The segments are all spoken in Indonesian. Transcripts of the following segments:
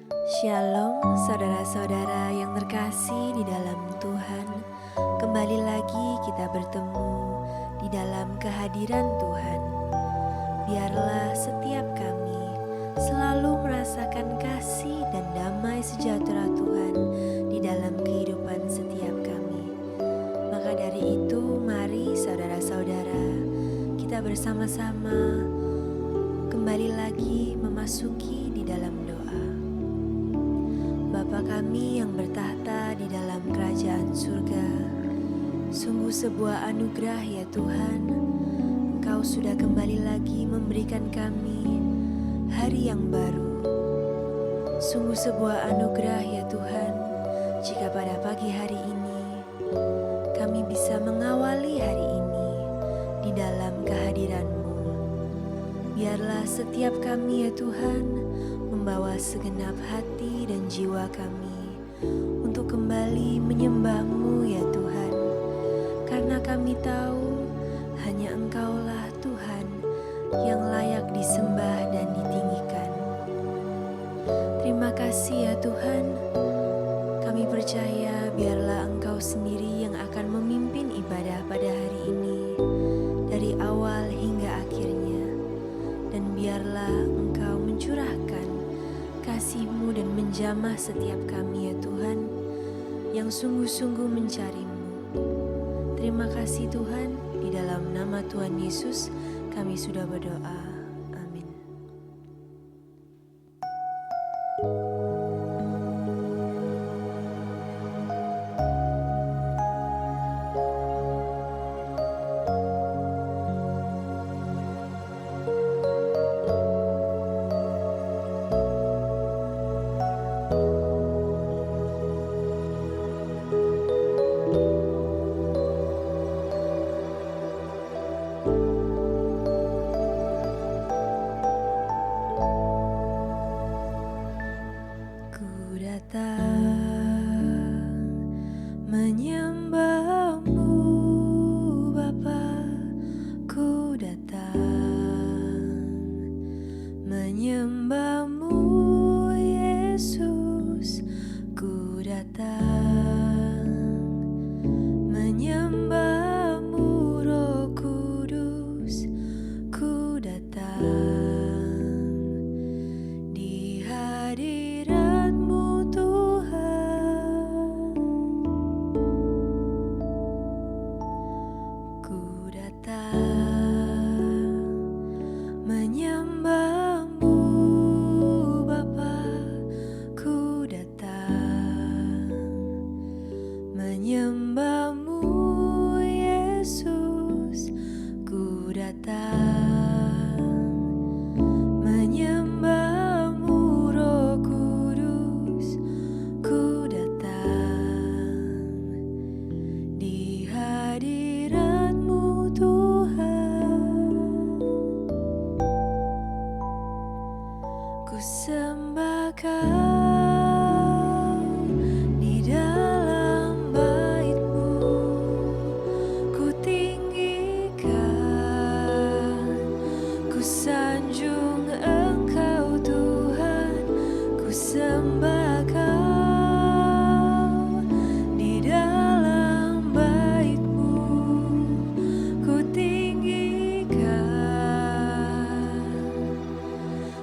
Shalom saudara-saudara yang terkasih di dalam Tuhan. Kembali lagi kita bertemu di dalam kehadiran Tuhan. Biarlah setiap kami selalu merasakan kasih dan damai sejahtera Tuhan di dalam kehidupan setiap kami. Maka dari itu mari saudara-saudara kita bersama-sama kembali lagi memasuki di dalam doa. Bapa kami yang bertahta di dalam kerajaan surga, sungguh sebuah anugerah ya Tuhan, Engkau sudah kembali lagi memberikan kami hari yang baru. Sungguh sebuah anugerah ya Tuhan, jika pada pagi hari ini kami bisa mengawali hari ini di dalam kehadiran-Mu. Biarlah setiap kami ya Tuhan membawa segenap hati dan jiwa kami untuk kembali menyembah-Mu ya Tuhan. Karena kami tahu hanya Engkaulah Tuhan yang layak disembah dan ditinggikan. Terima kasih ya Tuhan. Kami percaya biarlah Engkau sendiri yang akan memimpin ibadah pada hari ini dari awal hingga akhirnya. Dan biarlah Engkau mencurahkan kasih-Mu dan menjamah setiap kami ya Tuhan yang sungguh-sungguh mencari-Mu. Terima kasih Tuhan, di dalam nama Tuhan Yesus kami sudah berdoa. Amin. Ku datang menyembah-Mu Bapa, ku datang menyembah-Mu Yesus, ku datang menyembah-Mu Roh Kudus, ku datang di hadirat-Mu Tuhan. Ku datang menyembah-Mu Bapa, ku datang menyembah-Mu Yesus, ku datang menyembah-Mu Roh Kudus, ku datang di hadirat-Mu Tuhan. Ku sembah Kau di dalam bait-Mu, ku tinggikan, ku sanjung Engkau Tuhan, ku sembah Kau di dalam bait-Mu, ku tinggikan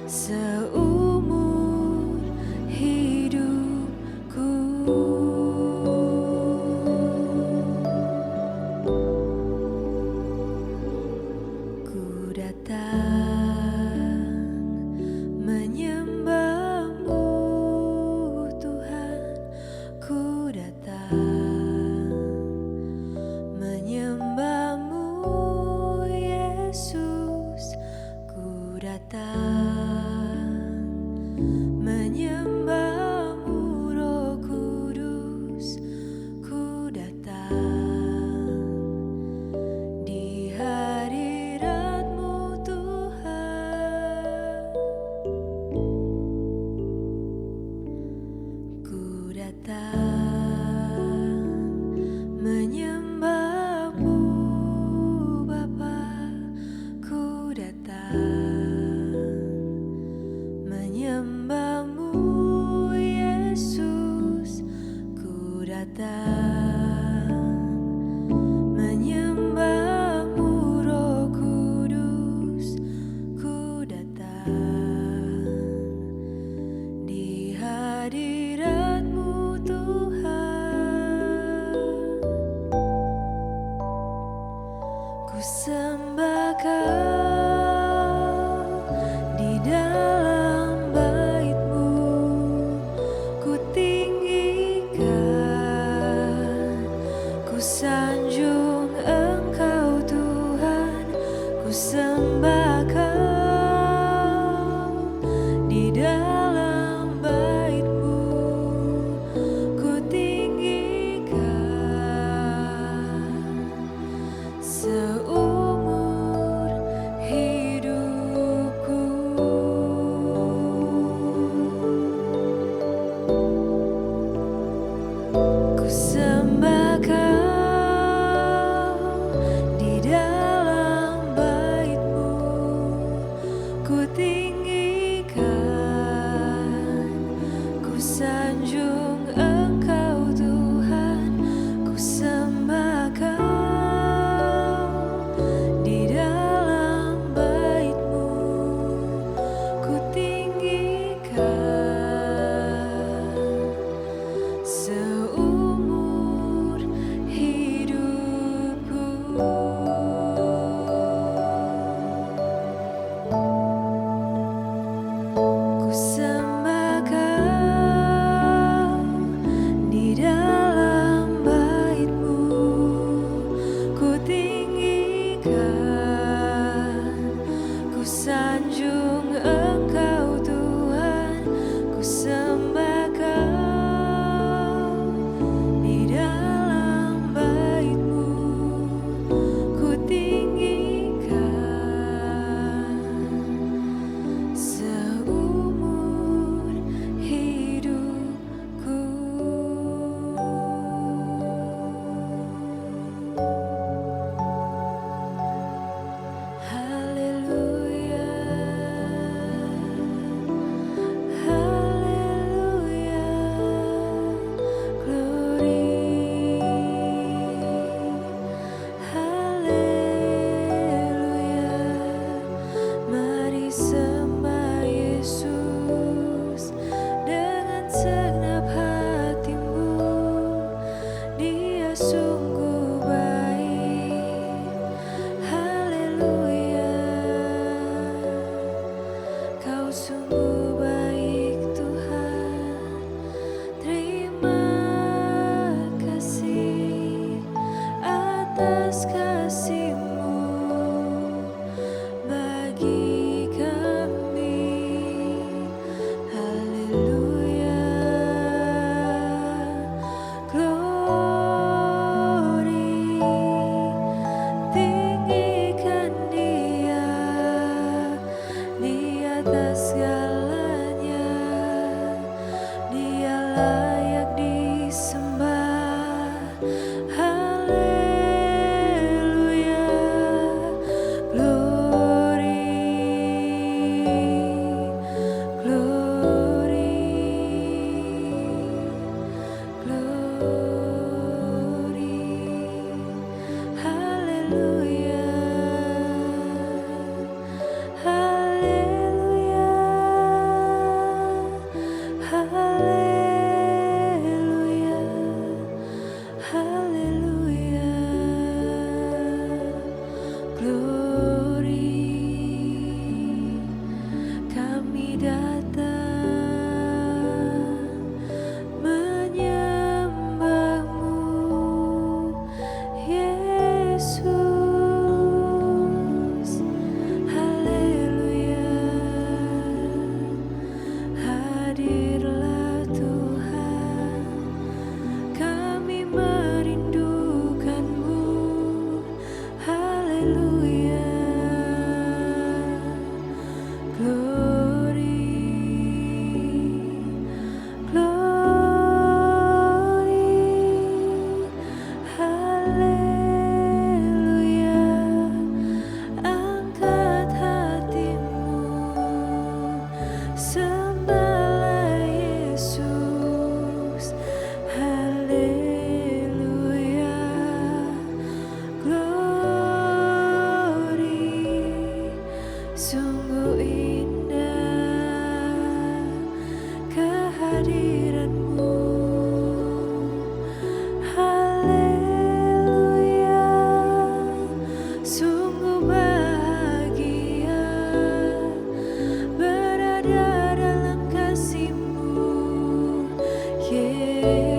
seumur hidupku. Ku datang menyembah-Mu Tuhan, ku datang menyembah-Mu Yesus, ku datang menyembah-Mu Roh Kudus, ku datang di hadirat-Mu Tuhan. Ku datang menyembah-Mu Bapa, ku datang menyembah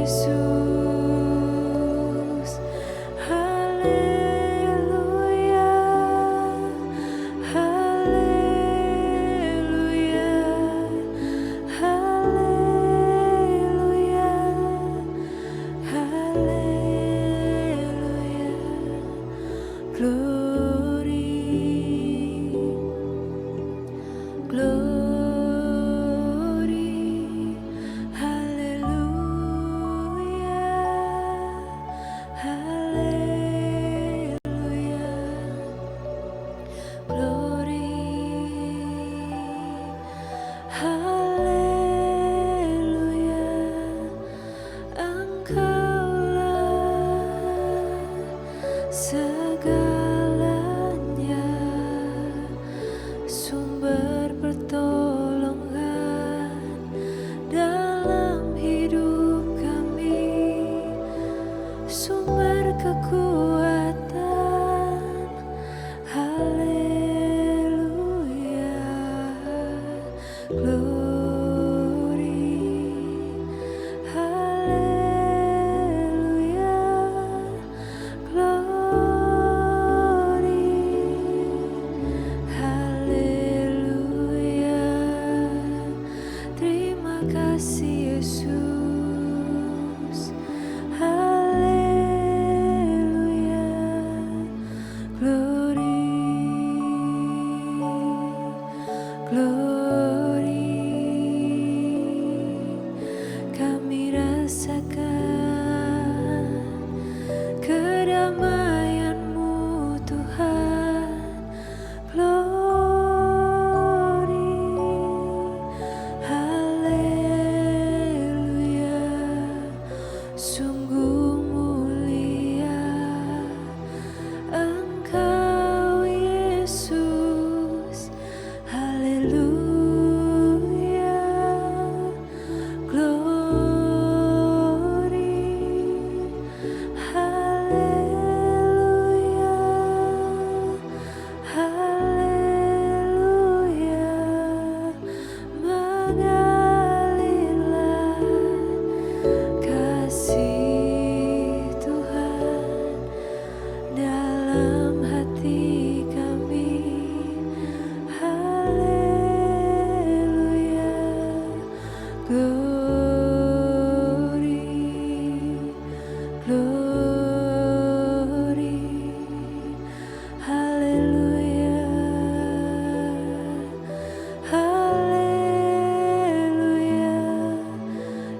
Yesus. Haleluya, haleluya, haleluya, haleluya. Glory, glory, haleluya, haleluya. Glory, haleluya. Engkaulah segalanya, sumber pertolongan dalam hidup kami, sumber kekuatan. Haleluya, glory, haleluya, glory, haleluya. Terima kasih Yesus. Haleluya, glory, glory. Kami rasakan kedamaian-Mu Tuhan. Glory, haleluya. Sungguh mulia Engkau Yesus. Haleluya, glory, haleluya, haleluya. Mengalirlah kasih Tuhan dalam hati kami. Haleluya, glory, glory, haleluya, haleluya,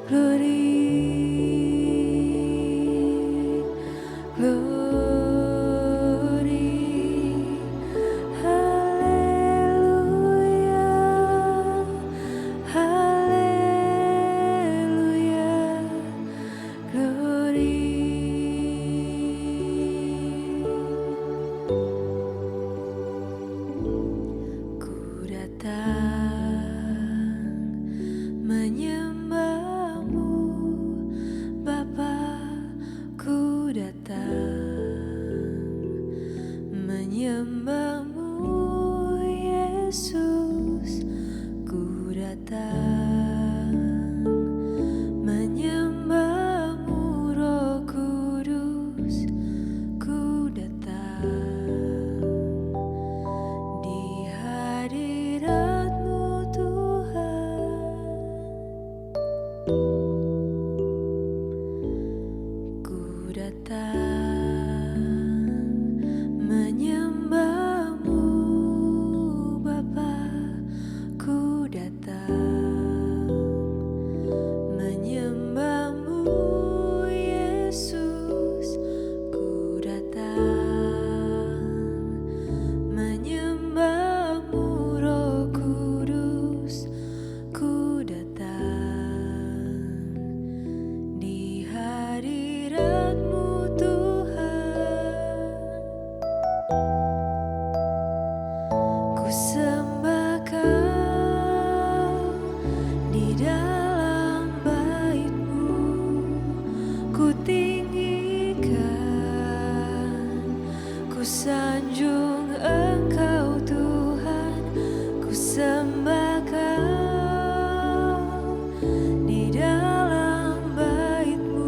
glory, glory, haleluya, haleluya, glory. Ku datang menyembah-Mu Bapa, ku datang menyembah-Mu Yesus, ku datang menyembah-Mu Roh Kudus, ku datang di hadirat-Mu Tuhan. Ku datang menyembah-Mu Bapa, ku datang menyembah-Mu Yesus, ku datang menyembah-Mu Roh Kudus, ku datang di hadirat-Mu Tuhan. Ku sembah Kau di dalam bait-Mu, ku tinggikan, ku sanjung Engkau Tuhan, ku sembah Kau di dalam bait-Mu,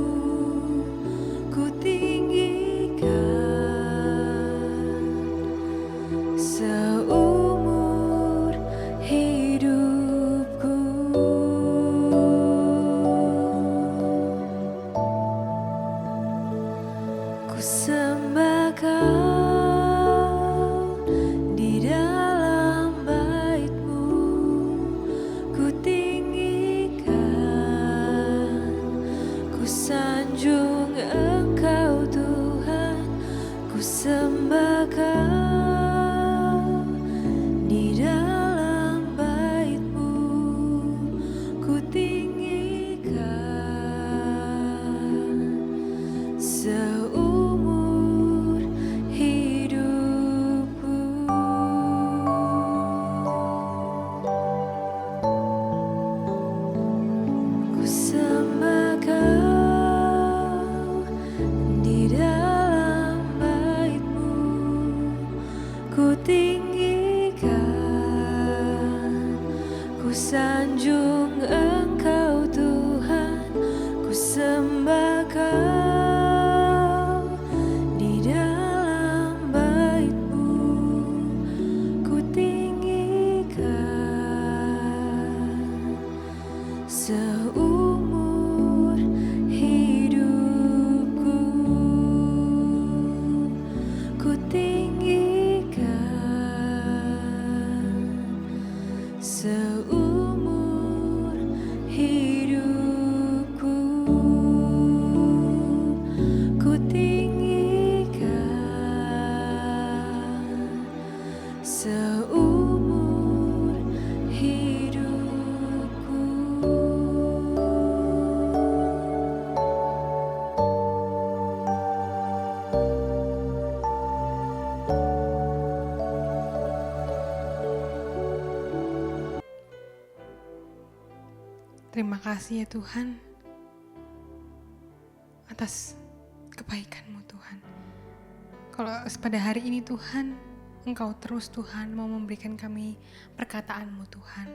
Seumur hidupku ku tinggikan, seumur hidupku ku tinggikan, seumur hidupku. Terima kasih ya Tuhan atas kebaikan-Mu Tuhan. Kalau pada hari ini Tuhan, Engkau terus Tuhan mau memberikan kami perkataan-Mu Tuhan.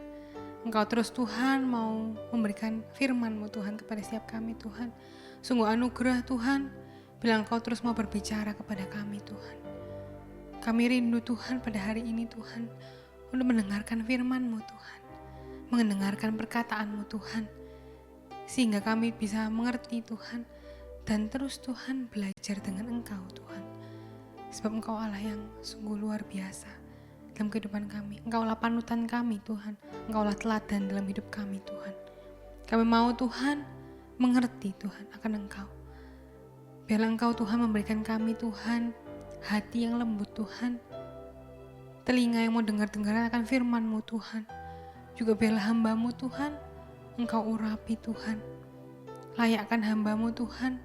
Engkau terus Tuhan mau memberikan firman-Mu Tuhan kepada setiap kami Tuhan. Sungguh anugerah Tuhan bila Engkau terus mau berbicara kepada kami Tuhan. Kami rindu Tuhan pada hari ini Tuhan untuk mendengarkan firman-Mu Tuhan, mendengarkan perkataan-Mu Tuhan, sehingga kami bisa mengerti Tuhan dan terus Tuhan belajar dengan Engkau Tuhan. Sebab Engkau Allah yang sungguh luar biasa dalam kehidupan kami. Engkaulah panutan kami Tuhan, Engkaulah teladan dalam hidup kami Tuhan. Kami mau Tuhan mengerti Tuhan akan Engkau. Biarlah Engkau Tuhan memberikan kami Tuhan hati yang lembut Tuhan, telinga yang mau dengar-dengar akan firman-Mu Tuhan. Juga biarlah hamba-Mu Tuhan, Engkau urapi Tuhan. Layakkan hamba-Mu Tuhan,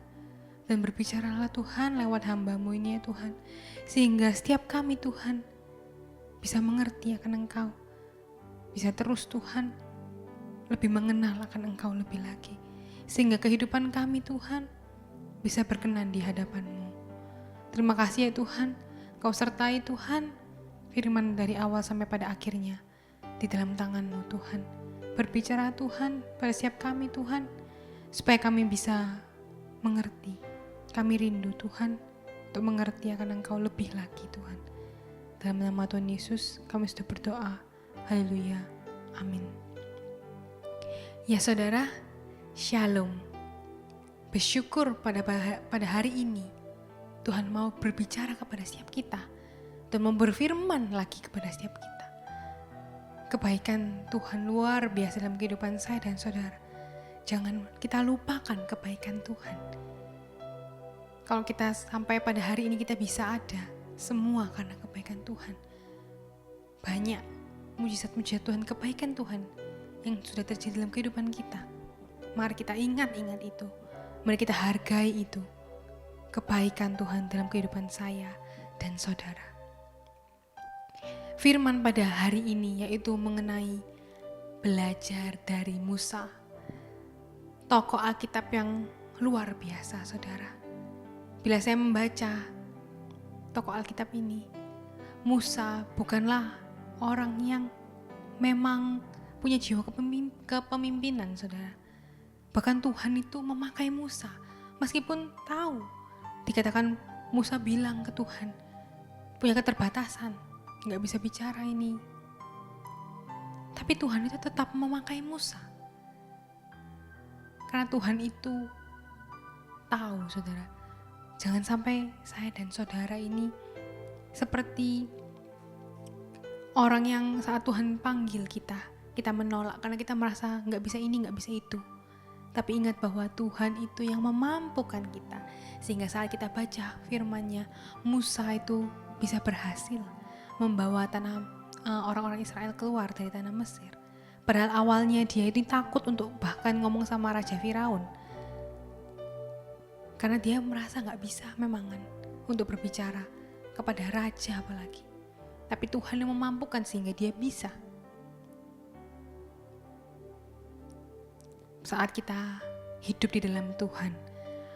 dan berbicaralah Tuhan lewat hamba-Mu ini ya Tuhan. Sehingga setiap kami Tuhan bisa mengerti akan Engkau. Bisa terus Tuhan lebih mengenal akan Engkau lebih lagi. Sehingga kehidupan kami Tuhan bisa berkenan di hadapan-Mu. Terima kasih ya Tuhan, Kau sertai Tuhan firman dari awal sampai pada akhirnya di dalam tangan-Mu Tuhan. Berbicara Tuhan pada setiap kami Tuhan, supaya kami bisa mengerti. Kami rindu Tuhan untuk mengerti akan Engkau lebih lagi Tuhan. Dalam nama Tuhan Yesus kami sudah berdoa. Haleluya. Amin. Ya saudara, Shalom. Bersyukur pada hari ini Tuhan mau berbicara kepada setiap kita dan mau berfirman lagi kepada setiap kita. Kebaikan Tuhan luar biasa dalam kehidupan saya dan saudara. Jangan kita lupakan kebaikan Tuhan. Kalau kita sampai pada hari ini kita bisa ada, semua karena kebaikan Tuhan. Banyak mujizat-mujizat Tuhan, kebaikan Tuhan yang sudah terjadi dalam kehidupan kita. Mari kita ingat itu. Mari kita hargai itu. Kebaikan Tuhan dalam kehidupan saya dan saudara. Firman pada hari ini yaitu mengenai belajar dari Musa. Tokoh Alkitab yang luar biasa saudara. Bila saya membaca tokoh Alkitab ini, Musa bukanlah orang yang memang punya jiwa kepemimpinan saudara. Bahkan Tuhan itu memakai Musa. Meskipun tahu, dikatakan Musa bilang ke Tuhan, punya keterbatasan, gak bisa bicara ini. Tapi Tuhan itu tetap memakai Musa. Karena Tuhan itu tahu saudara, jangan sampai saya dan saudara ini seperti orang yang saat Tuhan panggil kita menolak karena kita merasa gak bisa ini, gak bisa itu. Tapi ingat bahwa Tuhan itu yang memampukan kita. Sehingga saat kita baca firman-Nya, Musa itu bisa berhasil membawa orang-orang Israel keluar dari tanah Mesir. Padahal awalnya dia itu takut untuk bahkan ngomong sama Raja Firaun. Karena dia merasa gak bisa memangan untuk berbicara kepada raja apalagi. Tapi Tuhan yang memampukan sehingga dia bisa. Saat kita hidup di dalam Tuhan,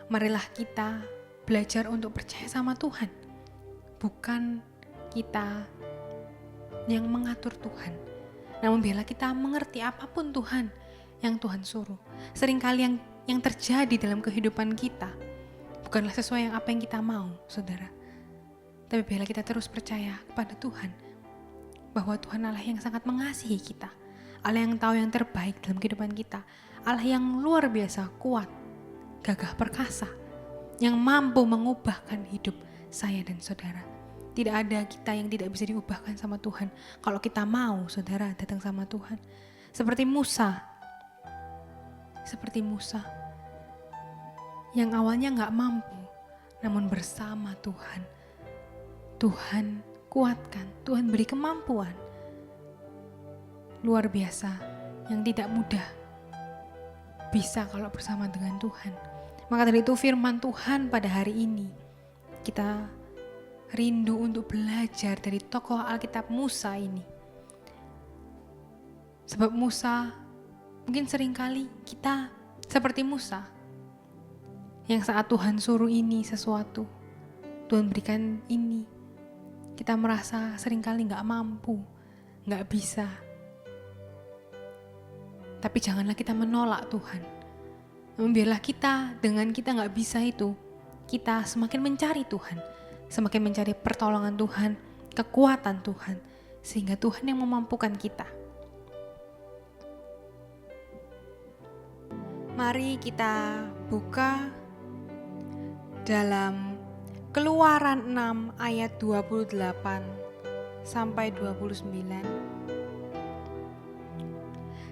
marilah kita belajar untuk percaya sama Tuhan. Bukan kita yang mengatur Tuhan. Namun biarlah kita mengerti apapun Tuhan yang Tuhan suruh. Seringkali yang terjadi dalam kehidupan kita bukanlah sesuai yang apa yang kita mau, saudara. Tapi biarlah kita terus percaya kepada Tuhan bahwa Tuhan Allah yang sangat mengasihi kita. Allah yang tahu yang terbaik dalam kehidupan kita. Allah yang luar biasa kuat, gagah perkasa, yang mampu mengubahkan hidup saya dan saudara. Tidak ada kita yang tidak bisa diubahkan sama Tuhan. Kalau kita mau, saudara, datang sama Tuhan. Seperti Musa yang awalnya gak mampu, namun bersama Tuhan kuatkan, Tuhan beri kemampuan luar biasa yang tidak mudah bisa kalau bersama dengan Tuhan. Maka dari itu firman Tuhan pada hari ini kita rindu untuk belajar dari tokoh Alkitab Musa ini. Sebab Musa, mungkin seringkali kita seperti Musa yang saat Tuhan suruh ini sesuatu, Tuhan berikan ini, kita merasa seringkali gak mampu, gak bisa. Tapi janganlah kita menolak Tuhan. Namun biarlah kita, dengan kita gak bisa itu, kita semakin mencari Tuhan, semakin mencari pertolongan Tuhan, kekuatan Tuhan, sehingga Tuhan yang memampukan kita. Mari kita buka dalam Keluaran 6 ayat 28 sampai 29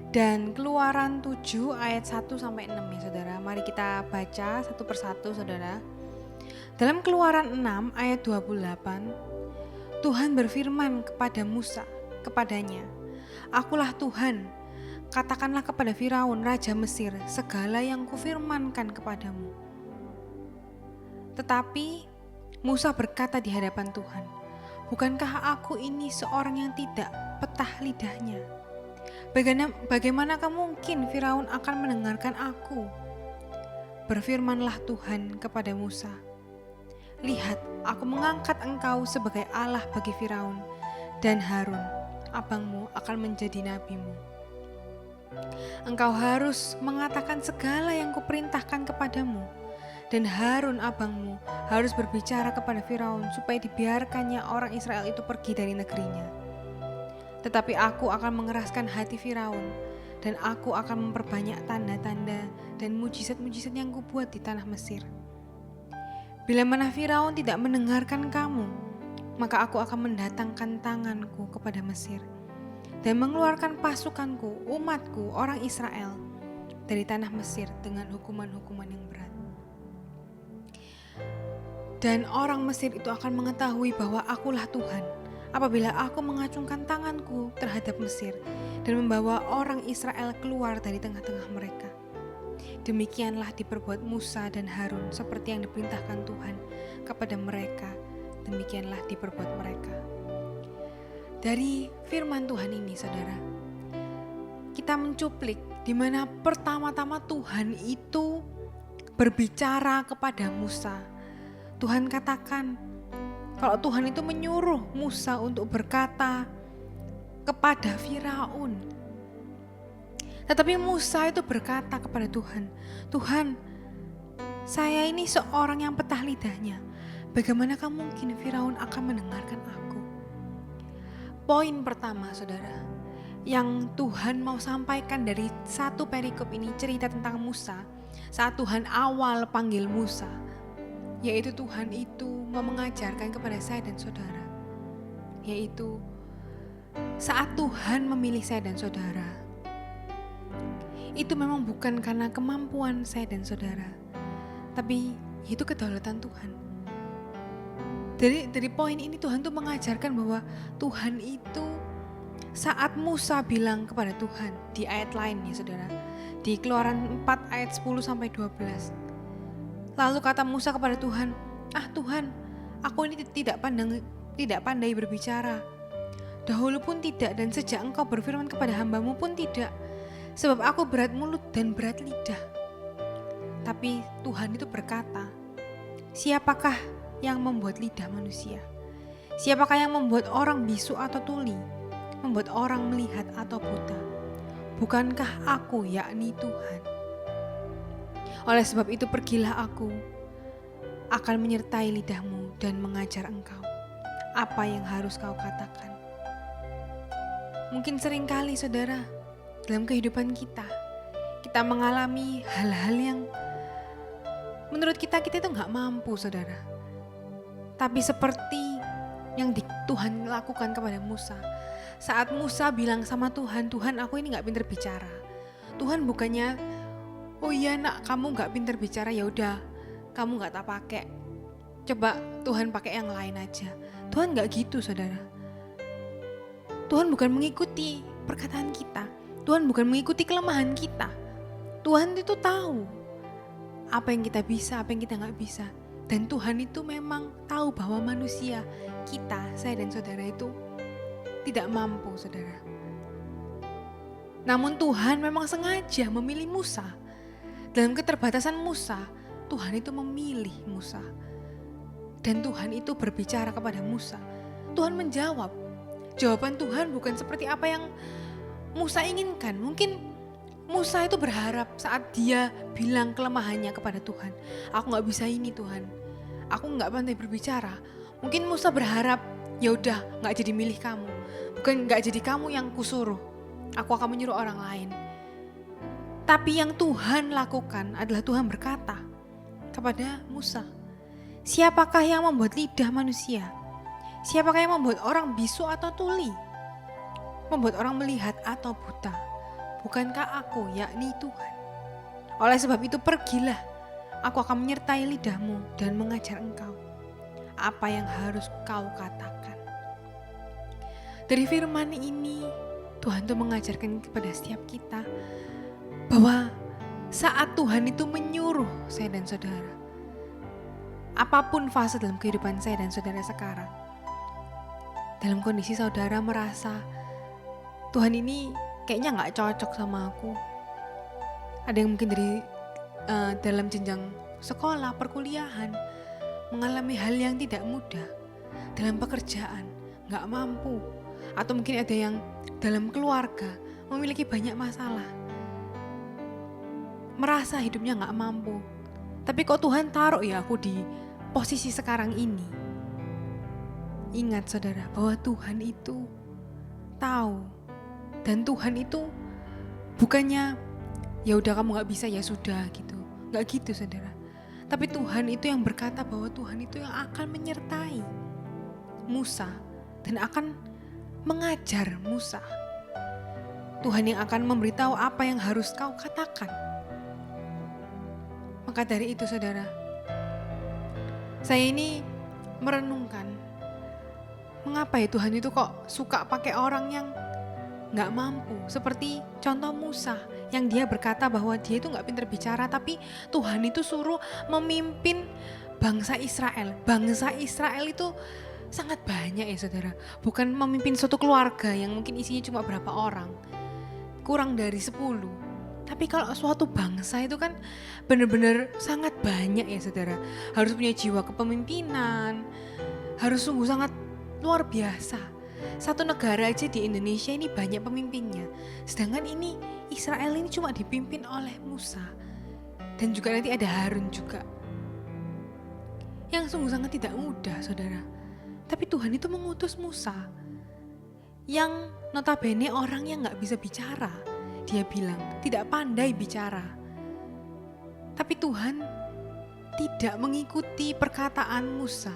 dan Keluaran 7 ayat 1 sampai 6 ya saudara. Mari kita baca satu persatu saudara. Dalam Keluaran 6 ayat 28, Tuhan berfirman kepada Musa, kepadanya, "Akulah Tuhan, katakanlah kepada Firaun raja Mesir segala yang kufirmankan kepadamu." Tetapi Musa berkata di hadapan Tuhan, "Bukankah aku ini seorang yang tidak petah lidahnya? Bagaimanakah mungkin Firaun akan mendengarkan aku?" Berfirmanlah Tuhan kepada Musa, "Lihat, aku mengangkat engkau sebagai Allah bagi Firaun, dan Harun, abangmu akan menjadi nabimu. Engkau harus mengatakan segala yang kuperintahkan kepadamu, dan Harun abangmu harus berbicara kepada Firaun supaya dibiarkannya orang Israel itu pergi dari negerinya. Tetapi aku akan mengeraskan hati Firaun, dan aku akan memperbanyak tanda-tanda dan mujizat-mujizat yang kubuat di tanah Mesir. Bila mana Firaun tidak mendengarkan kamu, maka aku akan mendatangkan tanganku kepada Mesir dan mengeluarkan pasukanku, umatku, orang Israel dari tanah Mesir dengan hukuman-hukuman yang berat. Dan orang Mesir itu akan mengetahui bahwa akulah Tuhan apabila aku mengacungkan tanganku terhadap Mesir dan membawa orang Israel keluar dari tengah-tengah mereka." Demikianlah diperbuat Musa dan Harun seperti yang diperintahkan Tuhan kepada mereka. Demikianlah diperbuat mereka. Dari firman Tuhan ini saudara, kita mencuplik di mana pertama-tama Tuhan itu berbicara kepada Musa. Tuhan katakan kalau Tuhan itu menyuruh Musa untuk berkata kepada Firaun. Tetapi Musa itu berkata kepada Tuhan, "Tuhan, saya ini seorang yang petah lidahnya. Bagaimanakah mungkin Firaun akan mendengarkan aku?" Poin pertama saudara, yang Tuhan mau sampaikan dari satu perikop ini, cerita tentang Musa, saat Tuhan awal panggil Musa, yaitu Tuhan itu mau mengajarkan kepada saya dan saudara, yaitu saat Tuhan memilih saya dan saudara, itu memang bukan karena kemampuan saya dan saudara, tapi itu kedaulatan Tuhan. Dari poin ini Tuhan tuh mengajarkan bahwa Tuhan itu saat Musa bilang kepada Tuhan di ayat lain ya saudara, di Keluaran 4 ayat 10 sampai 12. Lalu kata Musa kepada Tuhan, Tuhan, aku ini tidak pandai berbicara. Dahulu pun tidak, dan sejak engkau berfirman kepada hambamu pun tidak. Sebab aku berat mulut dan berat lidah." Tapi Tuhan itu berkata, "Siapakah yang membuat lidah manusia? Siapakah yang membuat orang bisu atau tuli? Membuat orang melihat atau buta? Bukankah aku, yakni Tuhan? Oleh sebab itu pergilah aku akan menyertai lidahmu dan mengajar engkau apa yang harus kau katakan." Mungkin seringkali saudara, dalam kehidupan kita. Kita mengalami hal-hal yang menurut kita itu gak mampu, saudara. Tapi seperti yang Tuhan lakukan kepada Musa. Saat Musa bilang sama Tuhan, Tuhan aku ini gak pinter bicara. Tuhan bukannya, oh iya nak kamu gak pinter bicara, ya udah kamu gak tak pakai. Coba Tuhan pakai yang lain aja. Tuhan gak gitu, saudara. Tuhan bukan mengikuti perkataan kita. Tuhan bukan mengikuti kelemahan kita. Tuhan itu tahu apa yang kita bisa, apa yang kita gak bisa. Dan Tuhan itu memang tahu bahwa manusia, kita, saya dan saudara itu tidak mampu, saudara. Namun Tuhan memang sengaja memilih Musa. Dalam keterbatasan Musa, Tuhan itu memilih Musa. Dan Tuhan itu berbicara kepada Musa. Tuhan menjawab. Jawaban Tuhan bukan seperti apa yang Musa inginkan. Mungkin Musa itu berharap saat dia bilang kelemahannya kepada Tuhan. Aku gak bisa ini Tuhan. Aku gak pandai berbicara. Mungkin Musa berharap, ya udah gak jadi milih kamu. Bukan gak jadi kamu yang kusuruh. Aku akan menyuruh orang lain. Tapi yang Tuhan lakukan adalah Tuhan berkata kepada Musa, siapakah yang membuat lidah manusia? Siapakah yang membuat orang bisu atau tuli? Membuat orang melihat atau buta? Bukankah aku, yakni Tuhan? Oleh sebab itu pergilah, aku akan menyertai lidahmu dan mengajar engkau apa yang harus kau katakan. Dari firman ini, Tuhan itu mengajarkan kepada setiap kita bahwa saat Tuhan itu menyuruh saya dan saudara, apapun fase dalam kehidupan saya dan saudara sekarang, dalam kondisi saudara merasa Tuhan ini kayaknya gak cocok sama aku. Ada yang mungkin dari dalam jenjang sekolah, perkuliahan, mengalami hal yang tidak mudah. Dalam pekerjaan, gak mampu. Atau mungkin ada yang dalam keluarga, memiliki banyak masalah. Merasa hidupnya gak mampu. Tapi kok Tuhan taruh ya aku di posisi sekarang ini. Ingat saudara, bahwa Tuhan itu tahu. Dan Tuhan itu bukannya ya udah kamu gak bisa ya sudah gitu. Gak gitu saudara. Tapi Tuhan itu yang berkata bahwa Tuhan itu yang akan menyertai Musa dan akan mengajar Musa. Tuhan yang akan memberitahu apa yang harus kau katakan. Maka dari itu saudara, saya ini merenungkan mengapa ya Tuhan itu kok suka pakai orang yang gak mampu. Seperti contoh Musa yang dia berkata bahwa dia itu gak pintar bicara, tapi Tuhan itu suruh memimpin bangsa Israel. Bangsa Israel itu sangat banyak ya saudara. Bukan memimpin suatu keluarga yang mungkin isinya cuma berapa orang. Kurang dari 10. Tapi kalau suatu bangsa itu kan benar-benar sangat banyak ya saudara. Harus punya jiwa kepemimpinan. Harus sungguh sangat luar biasa. Satu negara aja di Indonesia ini banyak pemimpinnya. Sedangkan ini Israel ini cuma dipimpin oleh Musa. Dan juga nanti ada Harun juga. Yang sungguh sangat tidak mudah saudara. Tapi Tuhan itu mengutus Musa. Yang notabene orang yang gak bisa bicara. Dia bilang tidak pandai bicara. Tapi Tuhan tidak mengikuti perkataan Musa.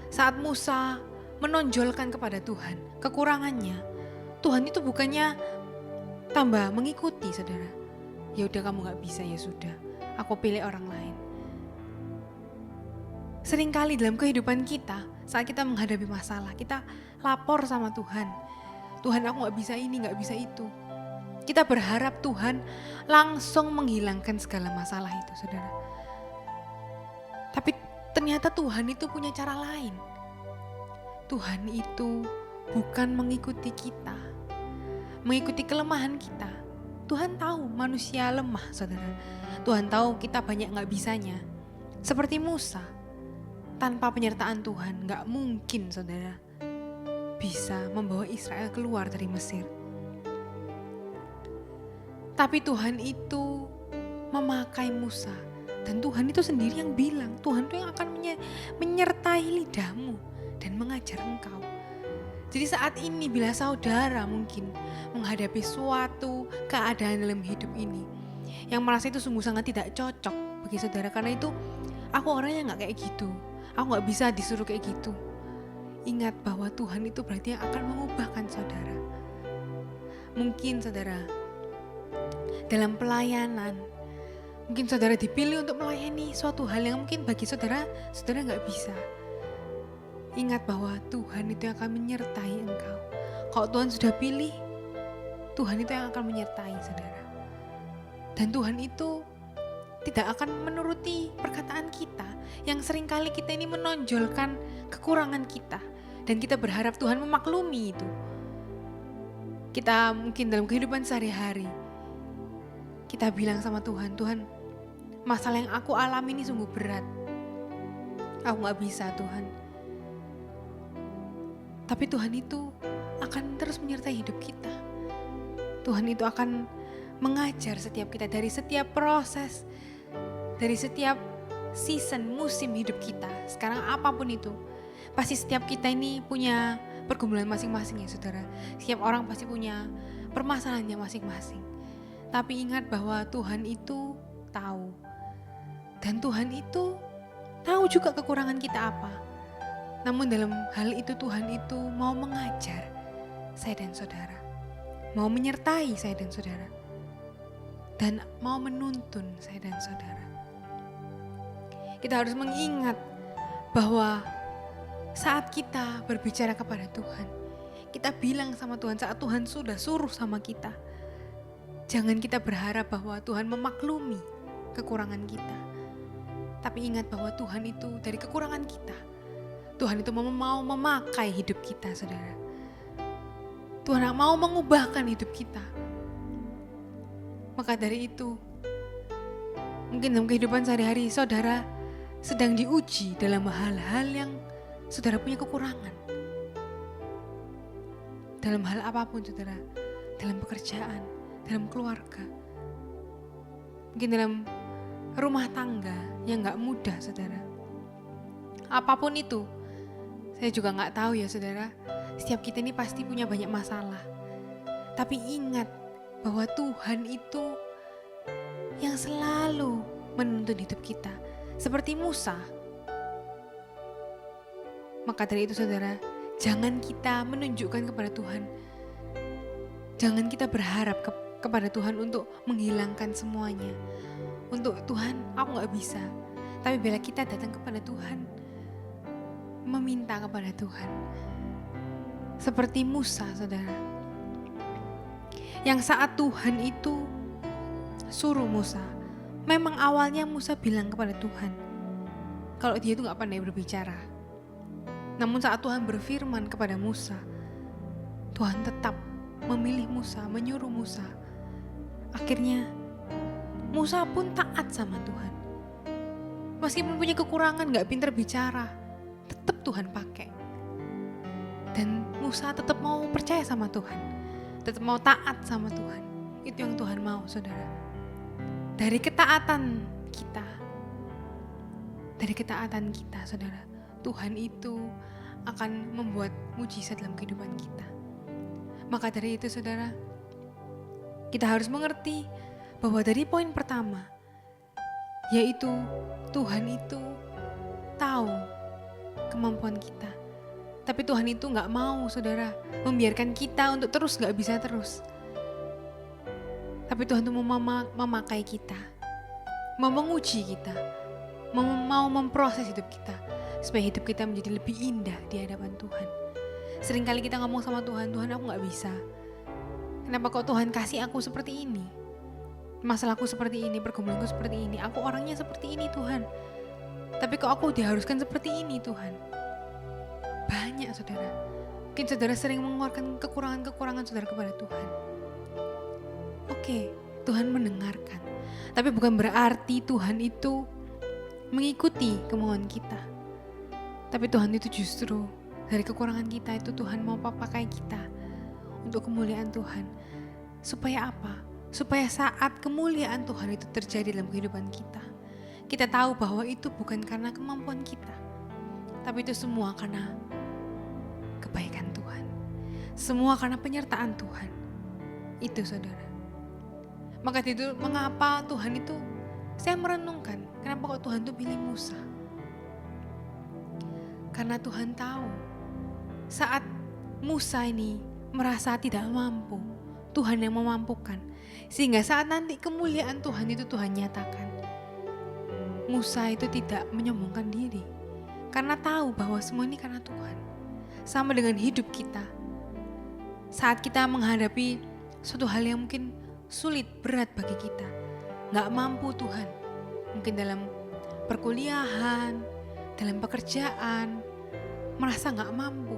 Saat Musa menonjolkan kepada Tuhan kekurangannya, Tuhan itu bukannya tambah mengikuti saudara. Ya udah kamu gak bisa ya sudah, aku pilih orang lain. Seringkali dalam kehidupan kita, saat kita menghadapi masalah, kita lapor sama Tuhan. Tuhan aku gak bisa ini, gak bisa itu. Kita berharap Tuhan langsung menghilangkan segala masalah itu saudara. Tapi ternyata Tuhan itu punya cara lain. Tuhan itu bukan mengikuti kita, mengikuti kelemahan kita. Tuhan tahu manusia lemah saudara. Tuhan tahu kita banyak gak bisanya. Seperti Musa, tanpa penyertaan Tuhan gak mungkin saudara bisa membawa Israel keluar dari Mesir. Tapi Tuhan itu memakai Musa. Dan Tuhan itu sendiri yang bilang, Tuhan itu yang akan menyertai lidahmu dan mengajar engkau. Jadi saat ini bila saudara mungkin menghadapi suatu keadaan dalam hidup ini yang merasa itu sungguh sangat tidak cocok bagi saudara, karena itu aku orangnya gak kayak gitu, aku gak bisa disuruh kayak gitu. Ingat bahwa Tuhan itu berarti yang akan mengubahkan saudara. Mungkin saudara dalam pelayanan, mungkin saudara dipilih untuk melayani suatu hal yang mungkin bagi saudara gak bisa. Ingat bahwa Tuhan itu yang akan menyertai engkau. Kalau Tuhan sudah pilih, Tuhan itu yang akan menyertai saudara. Dan Tuhan itu tidak akan menuruti perkataan kita yang seringkali kita ini menonjolkan kekurangan kita. Dan kita berharap Tuhan memaklumi itu. Kita mungkin dalam kehidupan sehari-hari, kita bilang sama Tuhan, Tuhan, masalah yang aku alami ini sungguh berat. Aku gak bisa Tuhan. Tapi Tuhan itu akan terus menyertai hidup kita. Tuhan itu akan mengajar setiap kita dari setiap proses, dari setiap season, musim hidup kita. Sekarang apapun itu, pasti setiap kita ini punya pergumulan masing-masing ya saudara. Setiap orang pasti punya permasalahannya masing-masing. Tapi ingat bahwa Tuhan itu tahu. Dan Tuhan itu tahu juga kekurangan kita apa. Namun dalam hal itu Tuhan itu mau mengajar saya dan saudara. Mau menyertai saya dan saudara. Dan mau menuntun saya dan saudara. Kita harus mengingat bahwa saat kita berbicara kepada Tuhan, kita bilang sama Tuhan saat Tuhan sudah suruh sama kita. Jangan kita berharap bahwa Tuhan memaklumi kekurangan kita. Tapi ingat bahwa Tuhan itu dari kekurangan kita, Tuhan itu mau memakai hidup kita saudara. Tuhan mau mengubahkan hidup kita. Maka dari itu, mungkin dalam kehidupan sehari-hari saudara sedang diuji dalam hal-hal yang saudara punya kekurangan. Dalam hal apapun saudara, dalam pekerjaan, dalam keluarga, mungkin dalam rumah tangga yang gak mudah saudara. Apapun itu, saya juga gak tahu ya saudara, setiap kita ini pasti punya banyak masalah. Tapi ingat bahwa Tuhan itu yang selalu menuntun hidup kita. Seperti Musa. Maka dari itu saudara, jangan kita menunjukkan kepada Tuhan. Jangan kita berharap kepada Tuhan untuk menghilangkan semuanya. Untuk Tuhan, aku gak bisa. Tapi bila kita datang kepada Tuhan, meminta kepada Tuhan. Seperti Musa, saudara. Yang saat Tuhan itu suruh Musa, memang awalnya Musa bilang kepada Tuhan, kalau dia itu gak pandai berbicara. Namun saat Tuhan berfirman kepada Musa, Tuhan tetap memilih Musa, menyuruh Musa. Akhirnya Musa pun taat sama Tuhan. Meskipun punya kekurangan, gak pintar bicara, tetap Tuhan pakai. Dan Musa tetap mau percaya sama Tuhan, tetap mau taat sama Tuhan. Itu yang Tuhan mau saudara. Dari ketaatan kita saudara, Tuhan itu akan membuat mujizat dalam kehidupan kita. Maka dari itu saudara, kita harus mengerti bahwa dari poin pertama, yaitu Tuhan itu tahu kemampuan kita. Tapi Tuhan itu gak mau saudara membiarkan kita untuk terus gak bisa terus. Tapi Tuhan itu mau memakai kita, mau menguji kita, mau memproses hidup kita, supaya hidup kita menjadi lebih indah di hadapan Tuhan. Seringkali kita ngomong sama Tuhan, Tuhan aku gak bisa. Kenapa kok Tuhan kasih aku seperti ini? Masalahku seperti ini, pergumulanku seperti ini, aku orangnya seperti ini Tuhan. Tapi kok aku diharuskan seperti ini Tuhan? Banyak saudara. Mungkin saudara sering mengeluarkan kekurangan-kekurangan saudara kepada Tuhan. Oke, Tuhan mendengarkan. Tapi bukan berarti Tuhan itu mengikuti kemauan kita. Tapi Tuhan itu justru dari kekurangan kita itu Tuhan mau pakai kita untuk kemuliaan Tuhan. Supaya apa? Supaya saat kemuliaan Tuhan itu terjadi dalam kehidupan kita, kita tahu bahwa itu bukan karena kemampuan kita, tapi itu semua karena kebaikan Tuhan. Semua karena penyertaan Tuhan. Itu saudara. Maka itu mengapa Tuhan itu, saya merenungkan kenapa kok Tuhan itu pilih Musa. Karena Tuhan tahu saat Musa ini merasa tidak mampu, Tuhan yang memampukan. Sehingga saat nanti kemuliaan Tuhan itu Tuhan nyatakan, Musa itu tidak menyombongkan diri. Karena tahu bahwa semua ini karena Tuhan. Sama dengan hidup kita. Saat kita menghadapi suatu hal yang mungkin sulit, berat bagi kita. Gak mampu Tuhan. Mungkin dalam perkuliahan, dalam pekerjaan, merasa gak mampu.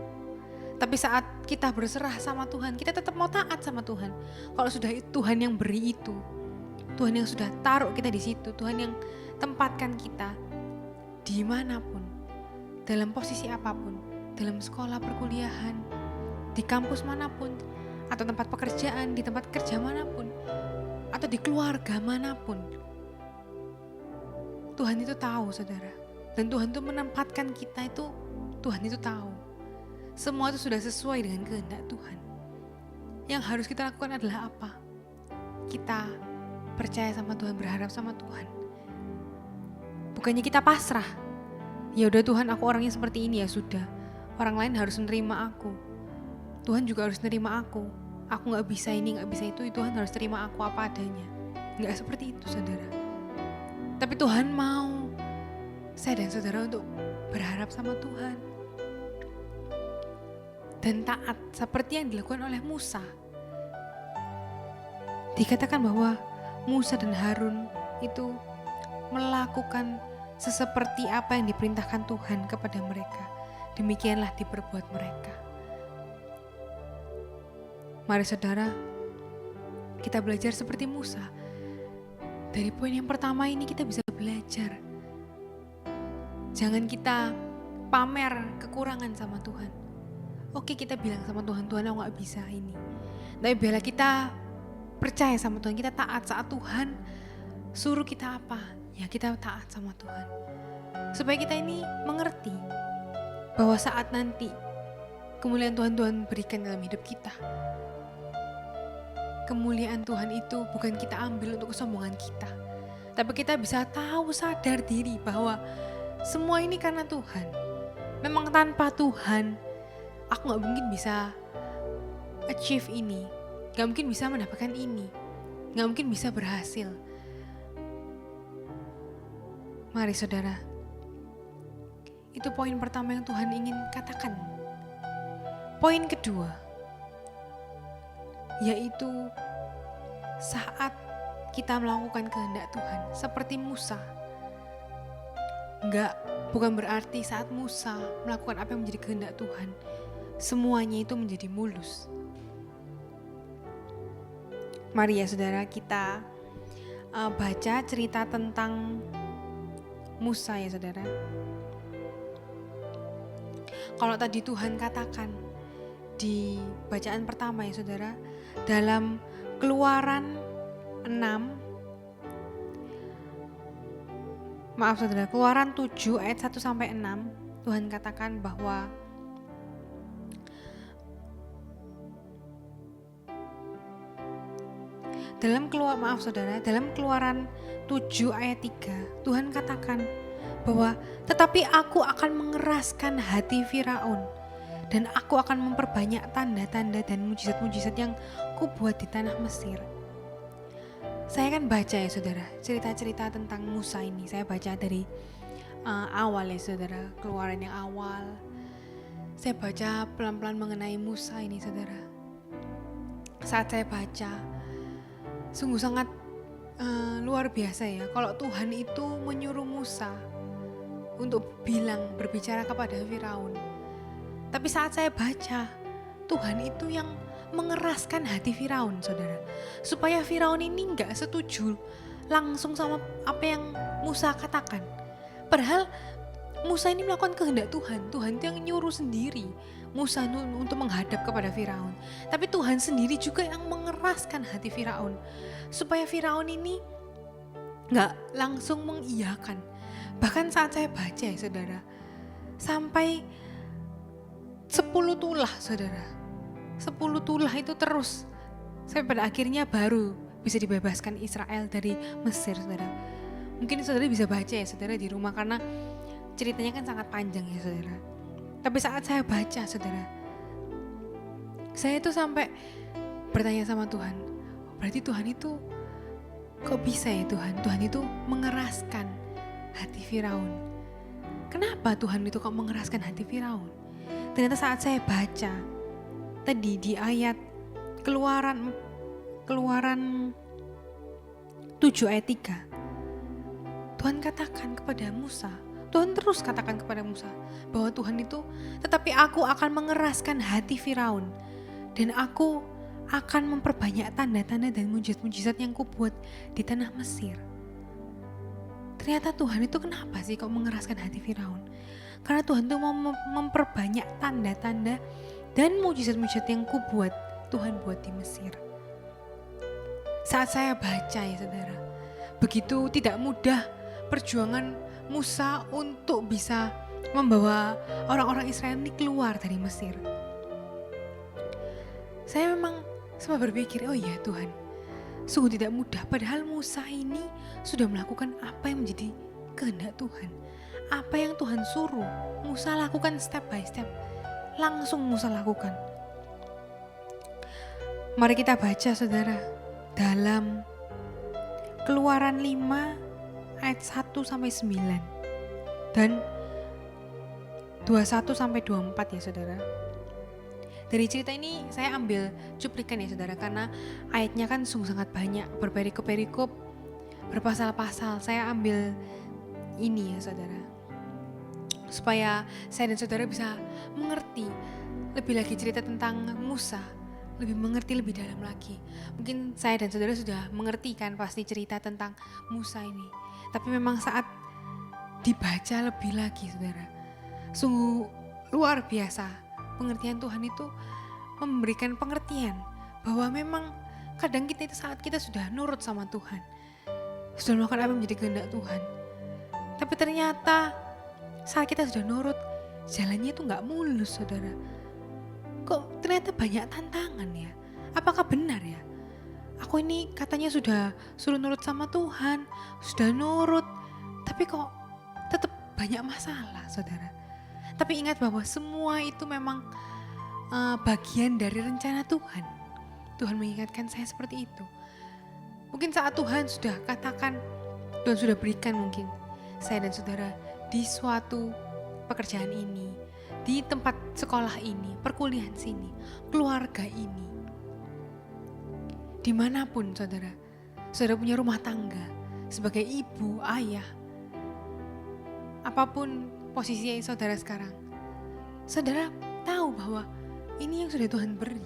Tapi saat kita berserah sama Tuhan, kita tetap mau taat sama Tuhan. Kalau sudah Tuhan yang beri itu, Tuhan yang sudah taruh kita di situ, Tuhan yang tempatkan kita dimanapun, dalam posisi apapun, dalam sekolah perkuliahan, di kampus manapun, atau tempat pekerjaan, di tempat kerja manapun, atau di keluarga manapun. Tuhan itu tahu saudara, dan Tuhan itu menempatkan kita itu, Tuhan itu tahu. Semua itu sudah sesuai dengan kehendak Tuhan. Yang harus kita lakukan adalah apa? Kita percaya sama Tuhan, berharap sama Tuhan. Bukannya kita pasrah. Ya udah Tuhan, aku orangnya seperti ini, ya sudah. Orang lain harus menerima aku. Tuhan juga harus menerima aku. Aku gak bisa ini, gak bisa itu, Tuhan harus terima aku apa adanya. Gak seperti itu saudara. Tapi Tuhan mau saya dan saudara untuk berharap sama Tuhan. Dan taat seperti yang dilakukan oleh Musa. Dikatakan bahwa Musa dan Harun itu melakukan seperti apa yang diperintahkan Tuhan kepada mereka. Demikianlah diperbuat mereka. Mari saudara, kita belajar seperti Musa. Dari poin yang pertama ini kita bisa belajar. Jangan kita pamer kekurangan sama Tuhan. Oke, kita bilang sama Tuhan, Tuhan aku gak bisa ini. Tapi biarlah kita percaya sama Tuhan, kita taat saat Tuhan suruh kita apa, ya kita taat sama Tuhan. Supaya kita ini mengerti bahwa saat nanti kemuliaan Tuhan berikan dalam hidup kita. Kemuliaan Tuhan itu bukan kita ambil untuk kesombongan kita. Tapi kita bisa tahu, sadar diri bahwa semua ini karena Tuhan. Memang tanpa Tuhan, aku gak mungkin bisa achieve ini. Gak mungkin bisa mendapatkan ini. Gak mungkin bisa berhasil. Mari saudara. Itu poin pertama yang Tuhan ingin katakan. Poin kedua. Yaitu saat kita melakukan kehendak Tuhan. Seperti Musa. Bukan berarti saat Musa melakukan apa yang menjadi kehendak Tuhan, semuanya itu menjadi mulus. Mari ya saudara, kita baca cerita tentang Musa ya saudara. Kalau tadi Tuhan katakan di bacaan pertama ya saudara, dalam Keluaran 7 ayat 1 sampai 6, Tuhan katakan bahwa dalam Keluaran 7 ayat 3, Tuhan katakan bahwa tetapi aku akan mengeraskan hati Firaun dan aku akan memperbanyak tanda-tanda dan mujizat-mujizat yang kubuat di tanah Mesir. Saya kan baca ya saudara, cerita-cerita tentang Musa ini. Saya baca dari awal ya saudara, Keluaran yang awal. Saya baca pelan-pelan mengenai Musa ini saudara. Saat saya baca, sungguh sangat luar biasa ya. Kalau Tuhan itu menyuruh Musa untuk berbicara kepada Firaun. Tapi saat saya baca, Tuhan itu yang mengeraskan hati Firaun saudara. Supaya Firaun ini gak setuju langsung sama apa yang Musa katakan. Padahal Musa ini melakukan kehendak Tuhan. Tuhan itu yang nyuruh sendiri Musa untuk menghadap kepada Firaun. Tapi Tuhan sendiri juga yang mengeraskan hati Firaun. Supaya Firaun ini gak langsung mengiyakan. Bahkan saat saya baca ya saudara, sampai 10 tulah saudara. 10 tulah itu terus. Sampai pada akhirnya baru bisa dibebaskan Israel dari Mesir, saudara. Mungkin saudara bisa baca ya saudara di rumah, karena ceritanya kan sangat panjang ya saudara. Tapi saat saya baca saudara, saya itu sampai bertanya sama Tuhan, berarti Tuhan itu kok bisa ya Tuhan? Tuhan itu mengeraskan hati Firaun. Kenapa Tuhan itu kok mengeraskan hati Firaun? Ternyata saat saya baca tadi di ayat Keluaran 7 ayat 3, Tuhan katakan kepada Musa, Tuhan terus katakan kepada Musa bahwa Tuhan itu, tetapi aku akan mengeraskan hati Firaun dan aku akan memperbanyak tanda-tanda dan mujizat-mujizat yang kubuat di tanah Mesir. Ternyata Tuhan itu kenapa sih kok mengeraskan hati Firaun? Karena Tuhan itu mau memperbanyak tanda-tanda dan mujizat-mujizat yang kubuat Tuhan buat di Mesir. Saat saya baca ya saudara, begitu tidak mudah perjuangan Musa untuk bisa membawa orang-orang Israel ini keluar dari Mesir. Saya memang sempat berpikir, oh iya Tuhan, sungguh tidak mudah, padahal Musa ini sudah melakukan apa yang menjadi kehendak Tuhan. Apa yang Tuhan suruh, Musa lakukan step by step. Langsung Musa lakukan. Mari kita baca saudara, dalam Keluaran 5 ayat 1 sampai 9 dan 21 sampai 24 ya saudara. Dari cerita ini saya ambil cuplikan ya saudara, karena ayatnya kan sungguh sangat banyak, berperikop-perikop, berpasal-pasal. Saya ambil ini ya saudara, supaya saya dan saudara bisa mengerti lebih lagi cerita tentang Musa, lebih mengerti lebih dalam lagi. Mungkin saya dan saudara sudah mengerti kan pasti cerita tentang Musa ini, tapi memang saat dibaca lebih lagi saudara, sungguh luar biasa. Pengertian Tuhan itu memberikan pengertian bahwa memang kadang kita itu saat kita sudah nurut sama Tuhan, sudah melakukan apa yang menjadi kehendak Tuhan, tapi ternyata saat kita sudah nurut, jalannya itu gak mulus saudara. Kok ternyata banyak tantangan ya? Apakah benar ya? Aku ini katanya sudah suruh nurut sama Tuhan, sudah nurut, tapi kok tetap banyak masalah saudara. Tapi ingat bahwa semua itu memang bagian dari rencana Tuhan. Tuhan mengingatkan saya seperti itu. Mungkin saat Tuhan sudah katakan, Tuhan sudah berikan mungkin saya dan saudara di suatu pekerjaan ini, di tempat sekolah ini, perkuliahan sini, keluarga ini, dimanapun saudara, saudara punya rumah tangga, sebagai ibu, ayah, apapun posisi saudara sekarang, saudara tahu bahwa ini yang sudah Tuhan beri.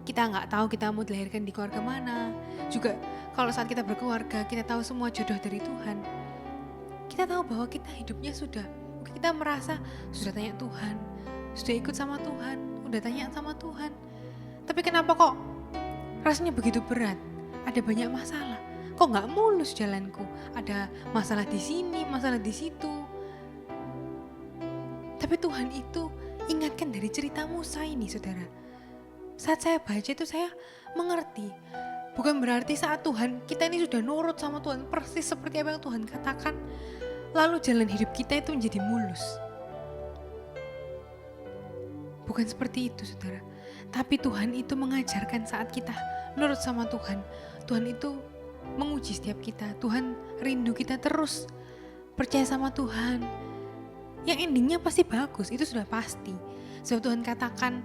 Kita nggak tahu kita mau dilahirkan di keluarga mana. Juga kalau saat kita berkeluarga, kita tahu semua jodoh dari Tuhan. Kita tahu bahwa kita hidupnya sudah, kita merasa sudah tanya Tuhan, sudah ikut sama Tuhan, udah tanya sama Tuhan. Tapi kenapa kok rasanya begitu berat? Ada banyak masalah. Kok nggak mulus jalanku? Ada masalah di sini, masalah di situ. Tapi Tuhan itu ingatkan dari cerita Musa ini saudara. Saat saya baca itu saya mengerti. Bukan berarti saat Tuhan, kita ini sudah nurut sama Tuhan persis seperti apa yang Tuhan katakan, lalu jalan hidup kita itu menjadi mulus. Bukan seperti itu saudara. Tapi Tuhan itu mengajarkan saat kita nurut sama Tuhan. Tuhan itu menguji setiap kita. Tuhan rindu kita terus percaya sama Tuhan. Yang endingnya pasti bagus, itu sudah pasti. Sebab Tuhan katakan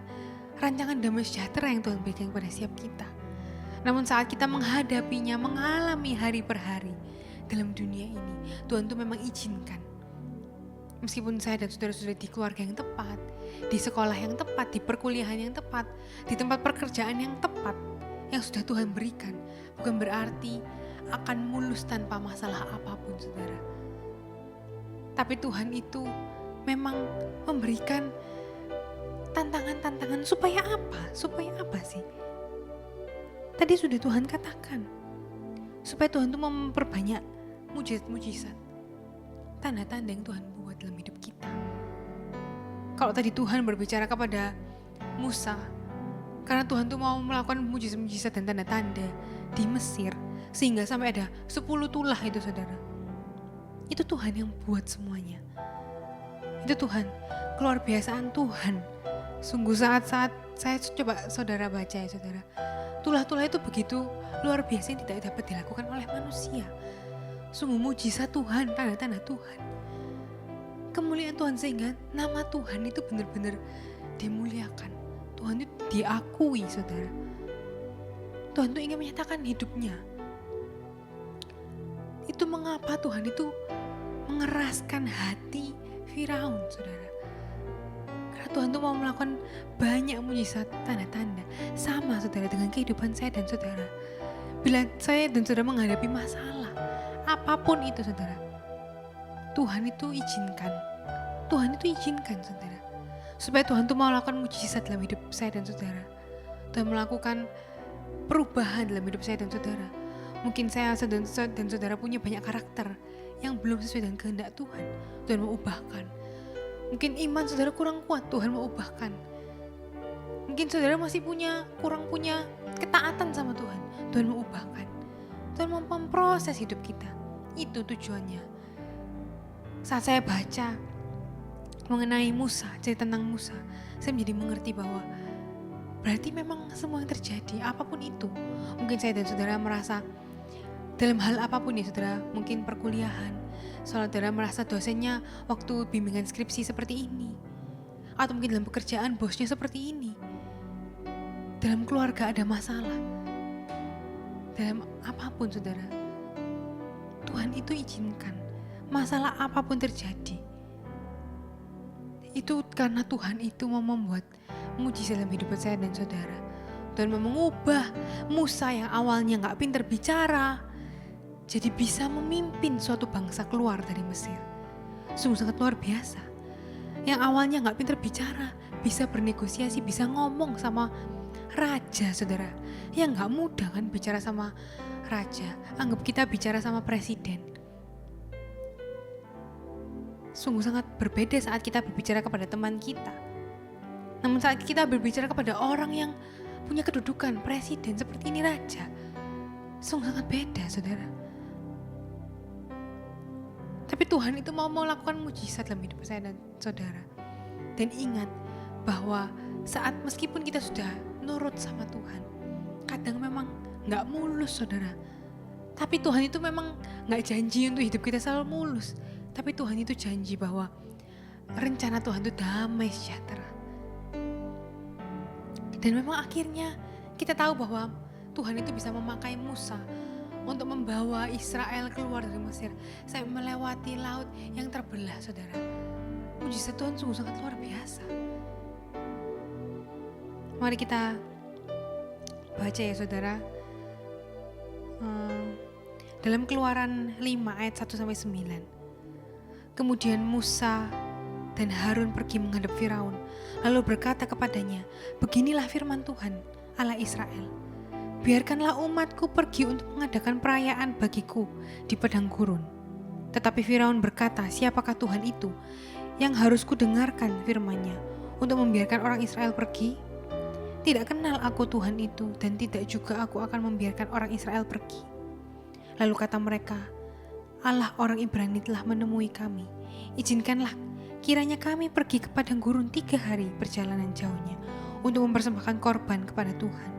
rancangan damai sejahtera yang Tuhan berikan kepada setiap kita. Namun saat kita menghadapinya, mengalami hari per hari dalam dunia ini, Tuhan tuh memang izinkan. Meskipun saya dan saudara sudah di keluarga yang tepat, di sekolah yang tepat, di perkuliahan yang tepat, di tempat pekerjaan yang tepat, yang sudah Tuhan berikan, bukan berarti akan mulus tanpa masalah apapun saudara. Tapi Tuhan itu memang memberikan tantangan-tantangan supaya apa? Supaya apa sih? Tadi sudah Tuhan katakan, supaya Tuhan itu memperbanyak mujizat-mujizat, tanda-tanda yang Tuhan buat dalam hidup kita. Kalau tadi Tuhan berbicara kepada Musa, Karena Tuhan tuh mau melakukan mujizat-mujizat dan tanda-tanda di Mesir, sehingga sampai ada 10 tulah itu saudara. Itu Tuhan yang buat semuanya. Itu Tuhan, keluar biasaan Tuhan. Sungguh saat-saat saya coba saudara baca ya saudara. Tulah-tulah itu begitu luar biasa yang tidak dapat dilakukan oleh manusia. Sungguh mujizat Tuhan, tanda-tanda Tuhan. Kemuliaan Tuhan sehingga nama Tuhan itu benar-benar dimuliakan. Tuhan itu diakui saudara. Tuhan itu ingin menyatakan hidupnya. Itu mengapa Tuhan itu mengeraskan hati Firaun saudara. Karena Tuhan itu mau melakukan banyak mujizat tanda-tanda. Sama saudara dengan kehidupan saya dan saudara. Bila saya dan saudara menghadapi masalah, apapun itu saudara, Tuhan itu izinkan. Tuhan itu izinkan saudara. Supaya Tuhan itu mau melakukan mujizat dalam hidup saya dan saudara. Tuhan melakukan perubahan dalam hidup saya dan saudara. Mungkin saya dan saudara punya banyak karakter yang belum sesuai dengan kehendak Tuhan. Tuhan mau ubahkan. Mungkin iman saudara kurang kuat, Tuhan mau ubahkan. Mungkin saudara masih kurang punya ketaatan sama Tuhan. Tuhan mau ubahkan. Tuhan mau memproses hidup kita. Itu tujuannya. Saat saya baca mengenai Musa, cerita tentang Musa, saya menjadi mengerti bahwa berarti memang semua yang terjadi, apapun itu. Mungkin saya dan saudara merasa dalam hal apapun ya saudara, mungkin perkuliahan, saudara merasa dosennya waktu bimbingan skripsi seperti ini. Atau mungkin dalam pekerjaan bosnya seperti ini. Dalam keluarga ada masalah. Dalam apapun saudara, Tuhan itu izinkan masalah apapun terjadi. Itu karena Tuhan itu mau membuat mujizat dalam hidup saya dan saudara. Tuhan mau mengubah Musa yang awalnya gak pintar bicara, jadi bisa memimpin suatu bangsa keluar dari Mesir. Sungguh sangat luar biasa. Yang awalnya gak pintar bicara, bisa bernegosiasi, bisa ngomong sama raja saudara. Yang gak mudah kan bicara sama raja. Anggap kita bicara sama presiden. Sungguh sangat berbeda saat kita berbicara kepada teman kita. Namun saat kita berbicara kepada orang yang punya kedudukan presiden seperti ini raja, sungguh sangat beda saudara. Tapi Tuhan itu mau melakukan mujizat dalam hidup saya dan saudara. Dan ingat bahwa saat meskipun kita sudah nurut sama Tuhan, kadang memang gak mulus saudara. Tapi Tuhan itu memang gak janji untuk hidup kita selalu mulus. Tapi Tuhan itu janji bahwa rencana Tuhan itu damai sejahtera. Dan memang akhirnya kita tahu bahwa Tuhan itu bisa memakai Musa untuk membawa Israel keluar dari Mesir sampai melewati laut yang terbelah saudara. Mujizat Tuhan sungguh sangat luar biasa. Mari kita baca ya saudara. Dalam Keluaran 5 ayat 1-9. Kemudian Musa dan Harun pergi menghadap Firaun, lalu berkata kepadanya, beginilah firman Tuhan, Allah Israel. Biarkanlah umatku pergi untuk mengadakan perayaan bagiku di padang gurun. Tetapi Firaun berkata, siapakah Tuhan itu yang harus kudengarkan firman-Nya untuk membiarkan orang Israel pergi? Tidak kenal aku Tuhan itu, dan tidak juga aku akan membiarkan orang Israel pergi. Lalu kata mereka, Allah orang Ibrani telah menemui kami. Izinkanlah kiranya kami pergi ke padang gurun 3 hari perjalanan jauhnya untuk mempersembahkan korban kepada Tuhan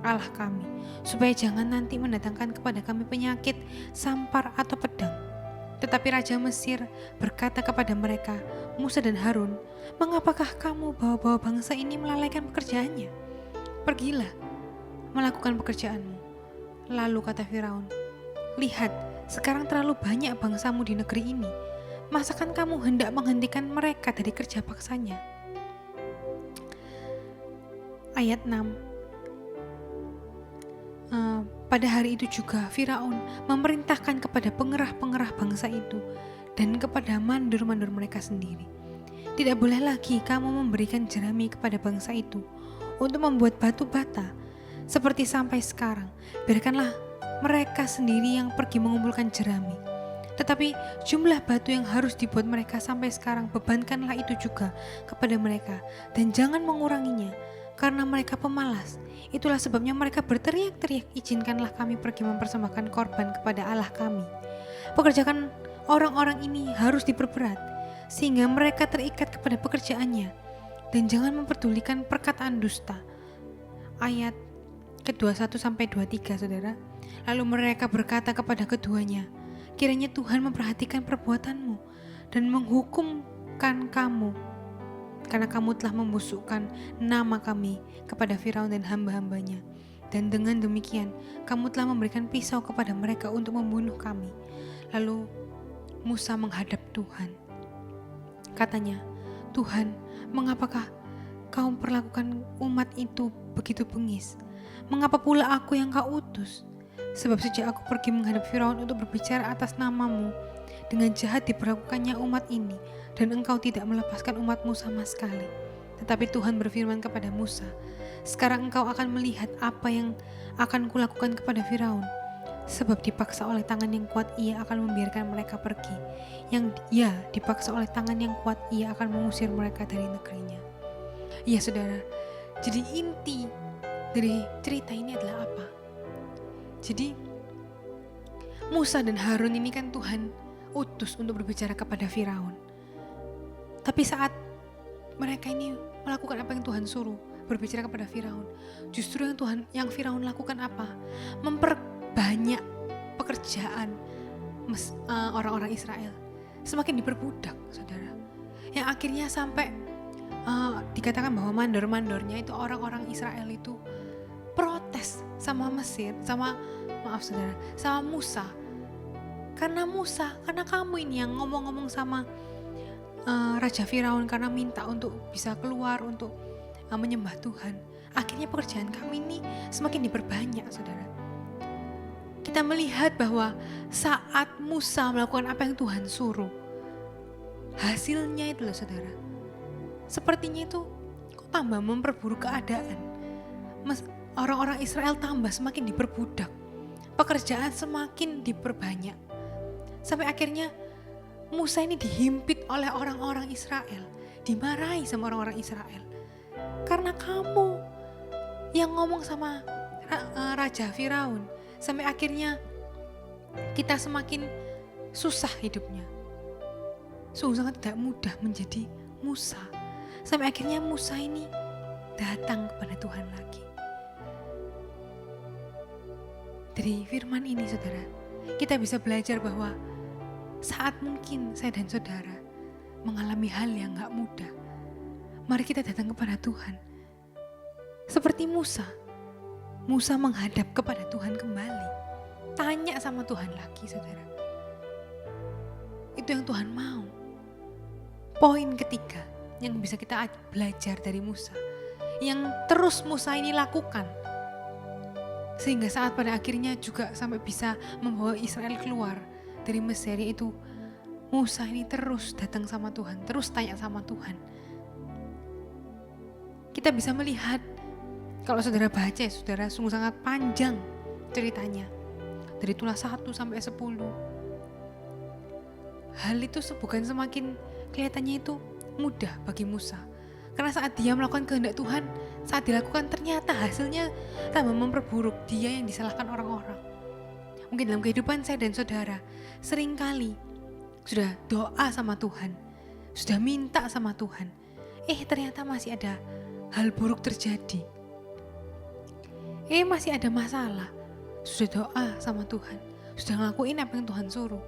Allah kami, supaya jangan nanti mendatangkan kepada kami penyakit, sampar atau pedang. Tetapi Raja Mesir berkata kepada mereka, Musa dan Harun, mengapakah kamu bawa-bawa bangsa ini melalaikan pekerjaannya? Pergilah, melakukan pekerjaanmu. Lalu kata Firaun, lihat, sekarang terlalu banyak bangsamu di negeri ini. Masakan kamu hendak menghentikan mereka dari kerja paksanya? Ayat 6. Pada hari itu juga Firaun memerintahkan kepada pengerah-pengerah bangsa itu dan kepada mandur-mandur mereka sendiri, tidak boleh lagi kamu memberikan jerami kepada bangsa itu untuk membuat batu bata seperti sampai sekarang. Biarkanlah mereka sendiri yang pergi mengumpulkan jerami. Tetapi jumlah batu yang harus dibuat mereka sampai sekarang, bebankanlah itu juga kepada mereka dan jangan menguranginya, karena mereka pemalas. Itulah sebabnya mereka berteriak-teriak, izinkanlah kami pergi mempersembahkan korban kepada Allah kami. Pekerjaan orang-orang ini harus diperberat, sehingga mereka terikat kepada pekerjaannya, dan jangan memperdulikan perkataan dusta. Ayat ke-21 sampai 23, saudara. Lalu mereka berkata kepada keduanya, kiranya Tuhan memperhatikan perbuatanmu dan menghukumkan kamu, karena kamu telah membusukkan nama kami kepada Firaun dan hamba-hambanya. Dan dengan demikian, kamu telah memberikan pisau kepada mereka untuk membunuh kami. Lalu Musa menghadap Tuhan. Katanya, Tuhan, mengapakah kau perlakukan umat itu begitu bengis? Mengapa pula aku yang kau utus? Sebab sejak aku pergi menghadap Firaun untuk berbicara atas namamu, dengan jahat diperlakukannya umat ini, dan engkau tidak melepaskan umatmu sama sekali. Tetapi Tuhan berfirman kepada Musa, sekarang engkau akan melihat apa yang akan kulakukan kepada Firaun. Sebab dipaksa oleh tangan yang kuat ia akan membiarkan mereka pergi. Dipaksa oleh tangan yang kuat ia akan mengusir mereka dari negerinya. Ya saudara, jadi inti dari cerita ini adalah apa? Jadi Musa dan Harun ini kan Tuhan utus untuk berbicara kepada Firaun. Tapi saat mereka ini melakukan apa yang Tuhan suruh, berbicara kepada Firaun, justru yang Firaun lakukan apa? Memperbanyak pekerjaan orang-orang Israel, semakin diperbudak, saudara. Yang akhirnya sampai dikatakan bahwa mandor-mandornya itu orang-orang Israel itu protes sama Mesir, sama Musa. Karena kamu ini yang ngomong-ngomong sama Raja Firaun, karena minta untuk bisa keluar untuk menyembah Tuhan. Akhirnya pekerjaan kami ini semakin diperbanyak, saudara. Kita melihat bahwa saat Musa melakukan apa yang Tuhan suruh, hasilnya itu loh, saudara, sepertinya itu kok tambah memperburuk keadaan. Orang-orang Israel tambah semakin diperbudak, pekerjaan semakin diperbanyak, sampai akhirnya Musa ini dihimpit oleh orang-orang Israel, dimarahi sama orang-orang Israel. Karena kamu yang ngomong sama Raja Firaun, sampai akhirnya kita semakin susah hidupnya. Sungguh sangat tidak mudah menjadi Musa. Sampai akhirnya Musa ini datang kepada Tuhan lagi. Dari firman ini, saudara, kita bisa belajar bahwa saat mungkin saya dan saudara mengalami hal yang gak mudah, mari kita datang kepada Tuhan. Seperti Musa menghadap kepada Tuhan kembali. Tanya sama Tuhan lagi, saudara. Itu yang Tuhan mau. Poin ketiga yang bisa kita belajar dari Musa, yang terus Musa ini lakukan, sehingga saat pada akhirnya juga sampai bisa membawa Israel keluar dari Mesir, yaitu Musa ini terus datang sama Tuhan, terus tanya sama Tuhan. Kita bisa melihat, kalau saudara baca, saudara, sungguh sangat panjang ceritanya. Dari tulas 1 sampai 10. Hal itu bukan semakin kelihatannya itu mudah bagi Musa. Karena saat dia melakukan kehendak Tuhan, saat dilakukan ternyata hasilnya tambah memperburuk. Dia yang disalahkan orang-orang. Mungkin dalam kehidupan saya dan saudara, seringkali sudah doa sama Tuhan, sudah minta sama Tuhan, ternyata masih ada hal buruk terjadi. Masih ada masalah. Sudah doa sama Tuhan, sudah ngelakuin apa yang Tuhan suruh.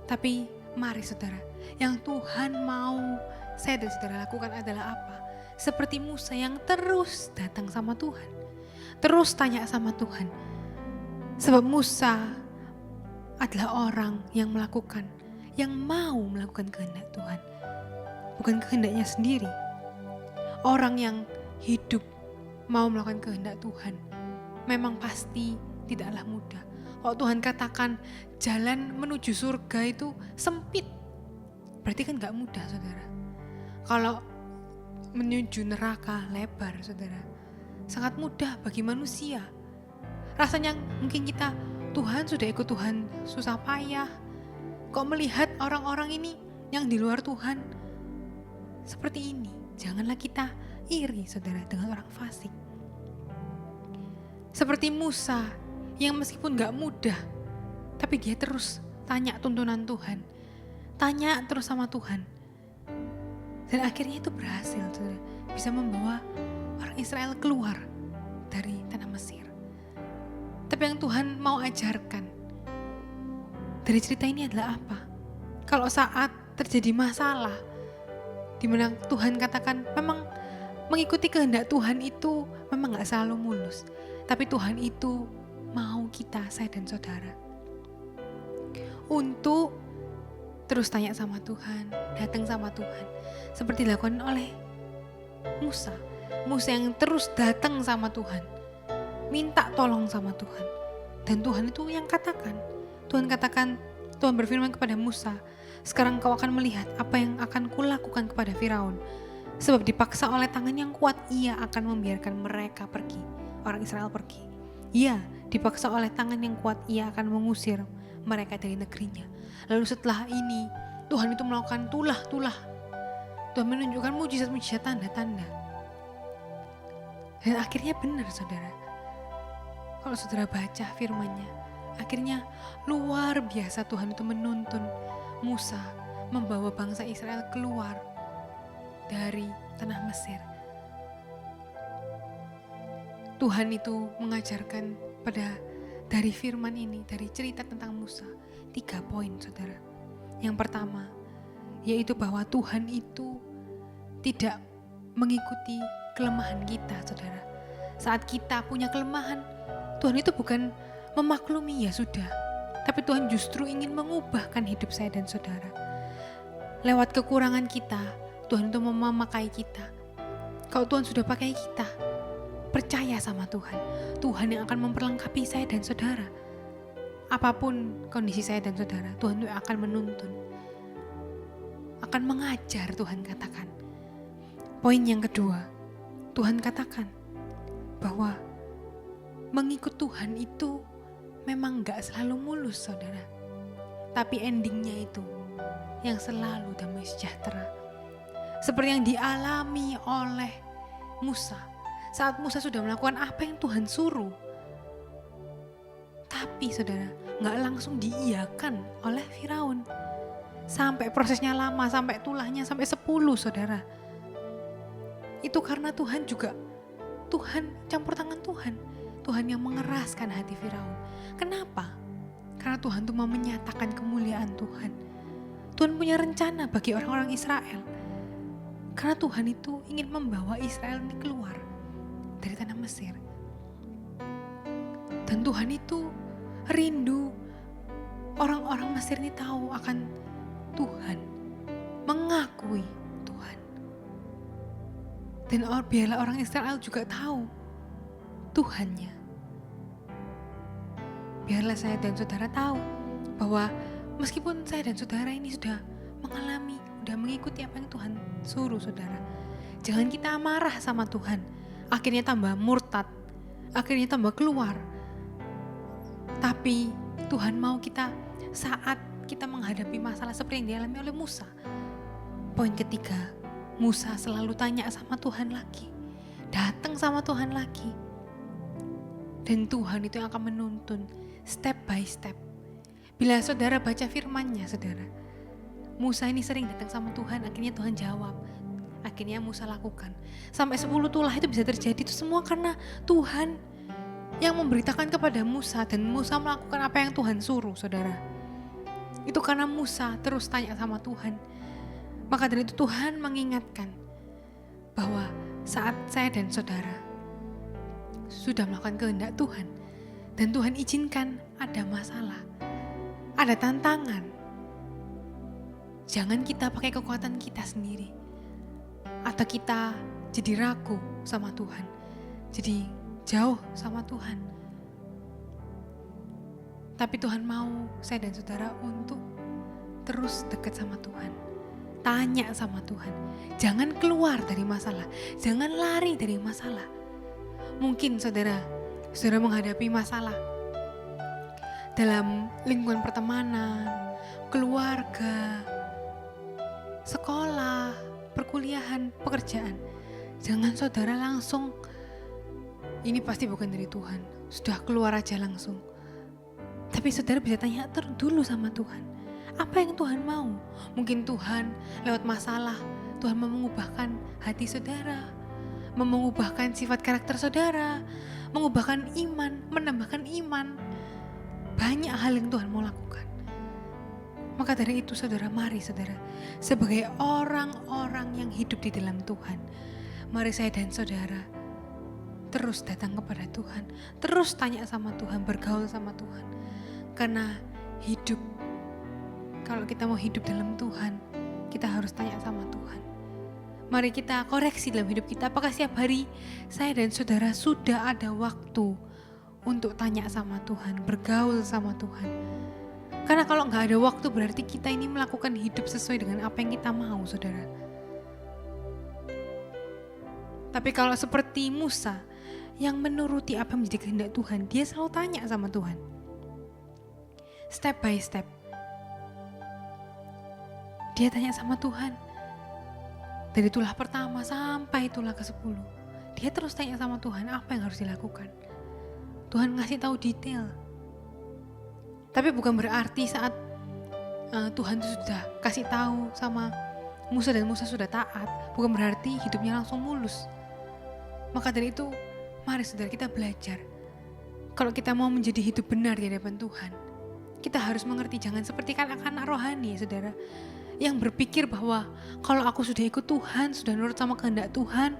Tapi mari saudara, yang Tuhan mau saya dan saudara lakukan adalah apa? Seperti Musa yang terus datang sama Tuhan, terus tanya sama Tuhan. Sebab Musa adalah orang yang mau melakukan kehendak Tuhan, bukan kehendaknya sendiri. Orang yang hidup mau melakukan kehendak Tuhan memang pasti tidaklah mudah. Kalau Tuhan katakan jalan menuju surga itu sempit, berarti kan gak mudah, saudara. Kalau menuju neraka lebar, saudara, sangat mudah bagi manusia. Rasanya mungkin kita, Tuhan sudah ikut Tuhan susah payah, kok melihat orang-orang ini yang di luar Tuhan seperti ini. Janganlah kita iri saudara dengan orang fasik. Seperti Musa yang meskipun gak mudah, tapi dia terus tanya tuntunan Tuhan. Tanya terus sama Tuhan. Dan akhirnya itu berhasil saudara. Bisa membawa orang Israel keluar dari tanah Mesir. Tapi yang Tuhan mau ajarkan dari cerita ini adalah apa? Kalau saat terjadi masalah, di mana Tuhan katakan memang mengikuti kehendak Tuhan itu memang gak selalu mulus. Tapi Tuhan itu mau kita, saya dan saudara, untuk terus tanya sama Tuhan, datang sama Tuhan. Seperti dilakukan oleh Musa. Musa yang terus datang sama Tuhan, minta tolong sama Tuhan. Dan Tuhan itu yang katakan. Tuhan berfirman kepada Musa, sekarang kau akan melihat apa yang akan kulakukan kepada Firaun. Sebab dipaksa oleh tangan yang kuat, ia akan membiarkan mereka pergi. Orang Israel pergi. Ia dipaksa oleh tangan yang kuat, ia akan mengusir mereka dari negerinya. Lalu setelah ini Tuhan itu melakukan tulah-tulah. Tuhan menunjukkan mujizat-mujizat, tanda-tanda. Dan akhirnya benar saudara. Kalau saudara baca firman-Nya, akhirnya luar biasa Tuhan itu menuntun Musa membawa bangsa Israel keluar dari tanah Mesir. Tuhan itu mengajarkan dari firman ini, dari cerita tentang Musa, 3 poin saudara. Yang pertama, yaitu bahwa Tuhan itu tidak mengikuti kelemahan kita saudara. Saat kita punya kelemahan, Tuhan itu bukan memaklumi ya sudah, tapi Tuhan justru ingin mengubahkan hidup saya dan saudara. Lewat kekurangan kita, Tuhan itu memakai kita. Kalau Tuhan sudah pakai kita, percaya sama Tuhan. Tuhan yang akan memperlengkapi saya dan saudara. Apapun kondisi saya dan saudara, Tuhan itu akan menuntun. Akan mengajar, Tuhan katakan. Poin yang kedua, Tuhan katakan bahwa mengikut Tuhan itu memang gak selalu mulus saudara. Tapi endingnya itu yang selalu damai sejahtera. Seperti yang dialami oleh Musa. Saat Musa sudah melakukan apa yang Tuhan suruh. Tapi saudara, gak langsung diiyakan oleh Firaun. Sampai prosesnya lama, sampai tulahnya sampai 10 saudara. Itu karena Tuhan campur tangan Tuhan. Tuhan yang mengeraskan hati Firaun. Kenapa? Karena Tuhan itu mau menyatakan kemuliaan Tuhan. Tuhan punya rencana bagi orang-orang Israel. Karena Tuhan itu ingin membawa Israel ini keluar dari tanah Mesir. Dan Tuhan itu rindu orang-orang Mesir ini tahu akan Tuhan, mengakui Tuhan. Dan biarlah orang Israel juga tahu Tuhannya. Biarlah saya dan saudara tahu bahwa meskipun saya dan saudara ini sudah mengalami, sudah mengikuti apa yang Tuhan suruh saudara, jangan kita marah sama Tuhan. Akhirnya tambah murtad, akhirnya tambah keluar. Tapi Tuhan mau kita saat kita menghadapi masalah seperti yang dialami oleh Musa. Poin ketiga, Musa selalu tanya sama Tuhan lagi, datang sama Tuhan lagi. Dan Tuhan itu yang akan menuntun step by step. Bila saudara baca firman-Nya saudara, Musa ini sering datang sama Tuhan, akhirnya Tuhan jawab. Akhirnya Musa lakukan. Sampai 10 tulah itu bisa terjadi, itu semua karena Tuhan yang memberitakan kepada Musa. Dan Musa melakukan apa yang Tuhan suruh saudara. Itu karena Musa terus tanya sama Tuhan. Maka dari itu Tuhan mengingatkan bahwa saat saya dan saudara sudah melakukan kehendak Tuhan, dan Tuhan izinkan ada masalah, ada tantangan, jangan kita pakai kekuatan kita sendiri. Atau kita jadi ragu sama Tuhan, jadi jauh sama Tuhan. Tapi Tuhan mau saya dan saudara untuk terus dekat sama Tuhan. Tanya sama Tuhan. Jangan keluar dari masalah, jangan lari dari masalah. Mungkin saudara menghadapi masalah dalam lingkungan pertemanan, keluarga, sekolah, perkuliahan, pekerjaan. Jangan saudara langsung, ini pasti bukan dari Tuhan, sudah keluar aja langsung. Tapi saudara bisa tanya dulu sama Tuhan, apa yang Tuhan mau? Mungkin Tuhan lewat masalah, Tuhan mau mengubahkan hati saudara, mau mengubahkan sifat karakter saudara, mengubahkan iman, menambahkan iman. Banyak hal yang Tuhan mau lakukan. Maka dari itu saudara, mari saudara, sebagai orang-orang yang hidup di dalam Tuhan, mari saya dan saudara terus datang kepada Tuhan, terus tanya sama Tuhan, bergaul sama Tuhan. Karena hidup, kalau kita mau hidup dalam Tuhan, kita harus tanya sama Tuhan. Mari kita koreksi dalam hidup kita, apakah setiap hari saya dan saudara sudah ada waktu untuk tanya sama Tuhan, bergaul sama Tuhan. Karena kalau nggak ada waktu berarti kita ini melakukan hidup sesuai dengan apa yang kita mau, saudara. Tapi kalau seperti Musa yang menuruti apa yang menjadi kehendak Tuhan, dia selalu tanya sama Tuhan. Step by step. Dia tanya sama Tuhan. Dari tulah pertama sampai tulah ke-10. Dia terus tanya sama Tuhan apa yang harus dilakukan. Tuhan ngasih tahu detail. Tapi bukan berarti saat Tuhan sudah kasih tahu sama Musa dan Musa sudah taat, bukan berarti hidupnya langsung mulus. Maka dari itu, mari saudara kita belajar. Kalau kita mau menjadi hidup benar di hadapan Tuhan, kita harus mengerti, jangan seperti anak-anak rohani, saudara, yang berpikir bahwa kalau aku sudah ikut Tuhan, sudah nurut sama kehendak Tuhan,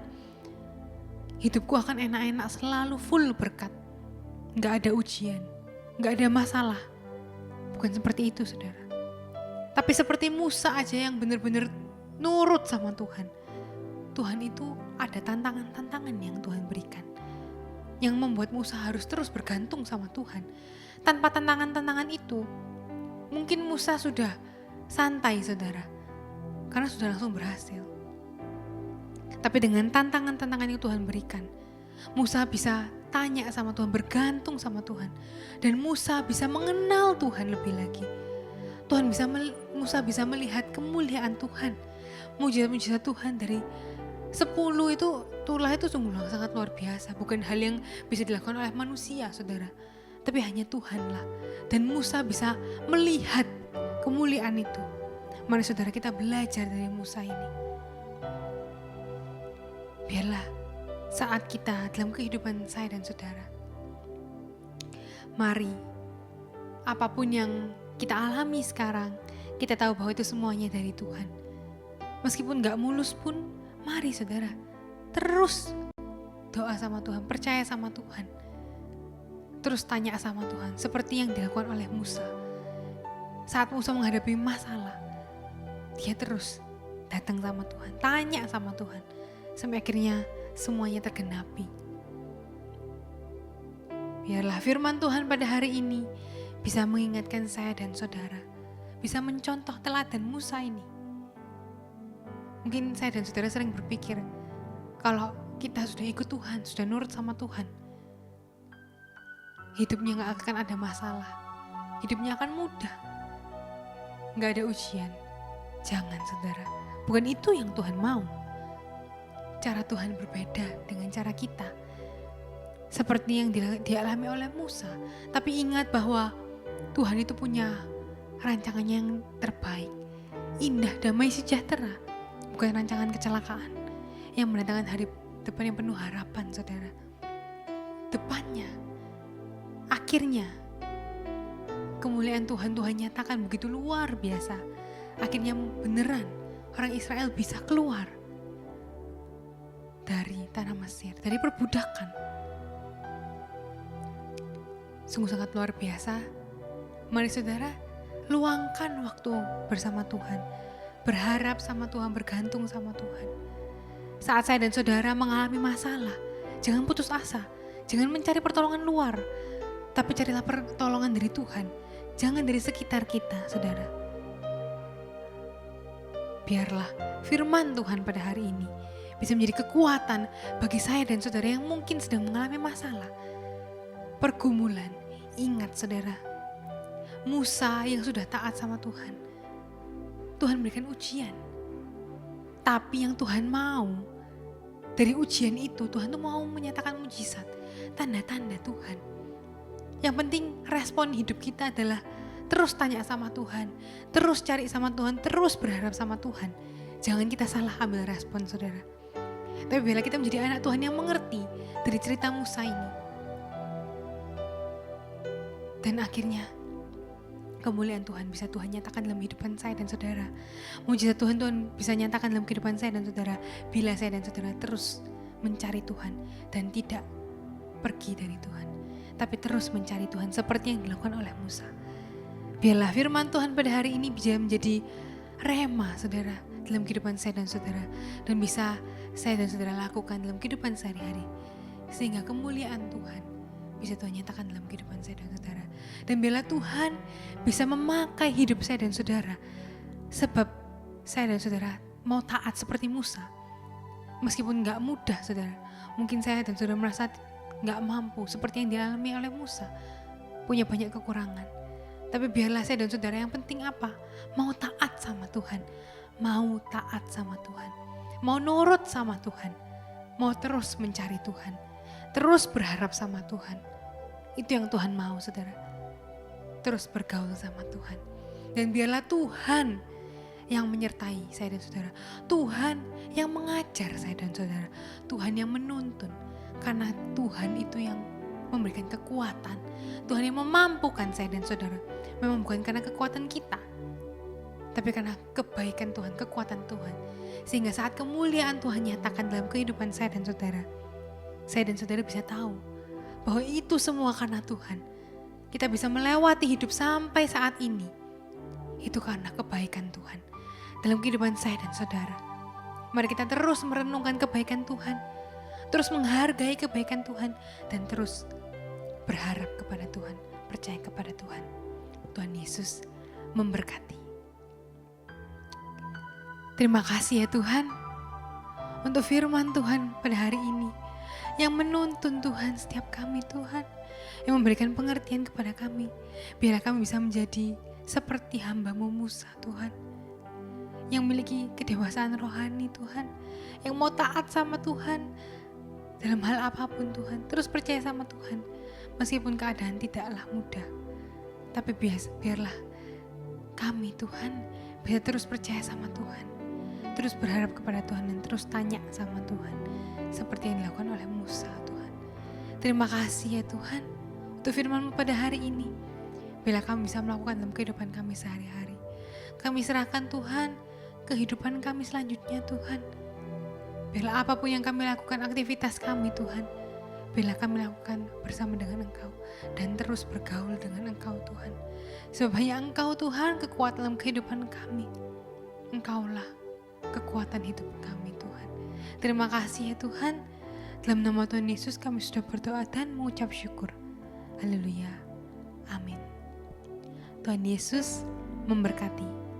hidupku akan enak-enak selalu full berkat. Gak ada ujian, gak ada masalah. Bukan seperti itu, saudara. Tapi seperti Musa aja yang benar-benar nurut sama Tuhan. Tuhan itu ada tantangan-tantangan yang Tuhan berikan, yang membuat Musa harus terus bergantung sama Tuhan. Tanpa tantangan-tantangan itu, mungkin Musa sudah santai, saudara, karena sudah langsung berhasil. Tapi dengan tantangan-tantangan yang Tuhan berikan, Musa bisa tanya sama Tuhan, bergantung sama Tuhan. Dan Musa bisa mengenal Tuhan lebih lagi. Musa bisa melihat kemuliaan Tuhan, mujizat-mujizat Tuhan. Dari 10 itu, tulah itu sungguh sangat luar biasa. Bukan hal yang bisa dilakukan oleh manusia, saudara, tapi hanya Tuhanlah. Dan Musa bisa melihat kemuliaan itu. Mari saudara kita belajar dari Musa ini. Biarlah saat kita dalam kehidupan saya dan saudara, mari apapun yang kita alami sekarang, kita tahu bahwa itu semuanya dari Tuhan. Meskipun gak mulus pun, mari saudara terus doa sama Tuhan, percaya sama Tuhan, terus tanya sama Tuhan, seperti yang dilakukan oleh Musa. Saat Musa menghadapi masalah, dia terus datang sama Tuhan, tanya sama Tuhan, sampai akhirnya semuanya tergenapi. Biarlah firman Tuhan pada hari ini bisa mengingatkan saya dan saudara, bisa mencontoh teladan Musa ini. Mungkin saya dan saudara sering berpikir, kalau kita sudah ikut Tuhan, sudah nurut sama Tuhan, hidupnya gak akan ada masalah, hidupnya akan mudah, gak ada ujian. Jangan, saudara, bukan itu yang Tuhan mau. Cara Tuhan berbeda dengan cara kita. Seperti yang dialami oleh Musa. Tapi ingat bahwa Tuhan itu punya rancangannya yang terbaik. Indah, damai, sejahtera. Bukan rancangan kecelakaan yang mendatangkan hari depan yang penuh harapan, saudara. Depannya, akhirnya, kemuliaan Tuhan nyatakan begitu luar biasa. Akhirnya beneran orang Israel bisa keluar dari tanah Mesir, dari perbudakan. Sungguh sangat luar biasa. Mari saudara, luangkan waktu bersama Tuhan, berharap sama Tuhan, bergantung sama Tuhan. Saat saya dan saudara mengalami masalah, jangan putus asa, jangan mencari pertolongan luar, tapi carilah pertolongan dari Tuhan, jangan dari sekitar kita, saudara. Biarlah firman Tuhan pada hari ini bisa menjadi kekuatan bagi saya dan saudara yang mungkin sedang mengalami masalah, pergumulan. Ingat saudara, Musa yang sudah taat sama Tuhan, Tuhan berikan ujian. Tapi yang Tuhan mau, dari ujian itu Tuhan tuh mau menyatakan mujizat, tanda-tanda Tuhan. Yang penting respon hidup kita adalah terus tanya sama Tuhan, terus cari sama Tuhan, terus berharap sama Tuhan. Jangan kita salah ambil respon, saudara. Tapi biarlah kita menjadi anak Tuhan yang mengerti dari cerita Musa ini. Dan akhirnya kemuliaan Tuhan bisa Tuhan nyatakan dalam kehidupan saya dan saudara. Mujizat Tuhan bisa nyatakan dalam kehidupan saya dan saudara bila saya dan saudara terus mencari Tuhan dan tidak pergi dari Tuhan, tapi terus mencari Tuhan seperti yang dilakukan oleh Musa. Biarlah firman Tuhan pada hari ini bisa menjadi rema, saudara, dalam kehidupan saya dan saudara, dan bisa saya dan saudara lakukan dalam kehidupan sehari-hari, sehingga kemuliaan Tuhan bisa Tuhan nyatakan dalam kehidupan saya dan saudara. Dan biarlah Tuhan bisa memakai hidup saya dan saudara, sebab saya dan saudara mau taat seperti Musa. Meskipun gak mudah, saudara, mungkin saya dan saudara merasa gak mampu seperti yang dialami oleh Musa, punya banyak kekurangan. Tapi biarlah saya dan saudara yang penting apa? Mau taat sama Tuhan, mau taat sama Tuhan, mau nurut sama Tuhan, mau terus mencari Tuhan, terus berharap sama Tuhan. Itu yang Tuhan mau, saudara. Terus bergaul sama Tuhan. Dan biarlah Tuhan yang menyertai saya dan saudara. Tuhan yang mengajar saya dan saudara. Tuhan yang menuntun. Karena Tuhan itu yang memberikan kekuatan. Tuhan yang memampukan saya dan saudara. Memang bukan karena kekuatan kita, tapi karena kebaikan Tuhan, kekuatan Tuhan. Sehingga saat kemuliaan Tuhan nyatakan dalam kehidupan saya dan saudara bisa tahu bahwa itu semua karena Tuhan. Kita bisa melewati hidup sampai saat ini, itu karena kebaikan Tuhan dalam kehidupan saya dan saudara. Mari kita terus merenungkan kebaikan Tuhan, terus menghargai kebaikan Tuhan, dan terus berharap kepada Tuhan, percaya kepada Tuhan. Tuhan Yesus memberkati. Terima kasih ya Tuhan untuk firman Tuhan pada hari ini yang menuntun Tuhan setiap kami, Tuhan, yang memberikan pengertian kepada kami. Biarlah kami bisa menjadi seperti hamba-Mu Musa, Tuhan, yang memiliki kedewasaan rohani, Tuhan, yang mau taat sama Tuhan dalam hal apapun, Tuhan, terus percaya sama Tuhan meskipun keadaan tidaklah mudah. Tapi biarlah kami, Tuhan, bisa terus percaya sama Tuhan, terus berharap kepada Tuhan, dan terus tanya sama Tuhan seperti yang dilakukan oleh Musa, Tuhan. Terima kasih ya Tuhan untuk firman-Mu pada hari ini. Bila kami bisa melakukan dalam kehidupan kami sehari-hari, kami serahkan Tuhan kehidupan kami selanjutnya, Tuhan. Bila apapun yang kami lakukan, aktivitas kami, Tuhan, bila kami lakukan bersama dengan Engkau dan terus bergaul dengan Engkau, Tuhan. Sebab hanya Engkau, Tuhan, kekuatan dalam kehidupan kami. Engkaulah kekuatan hidup kami, Tuhan. Terima kasih ya Tuhan. Dalam nama Tuhan Yesus kami sudah berdoa dan mengucap syukur. Haleluya. Amin. Tuhan Yesus memberkati.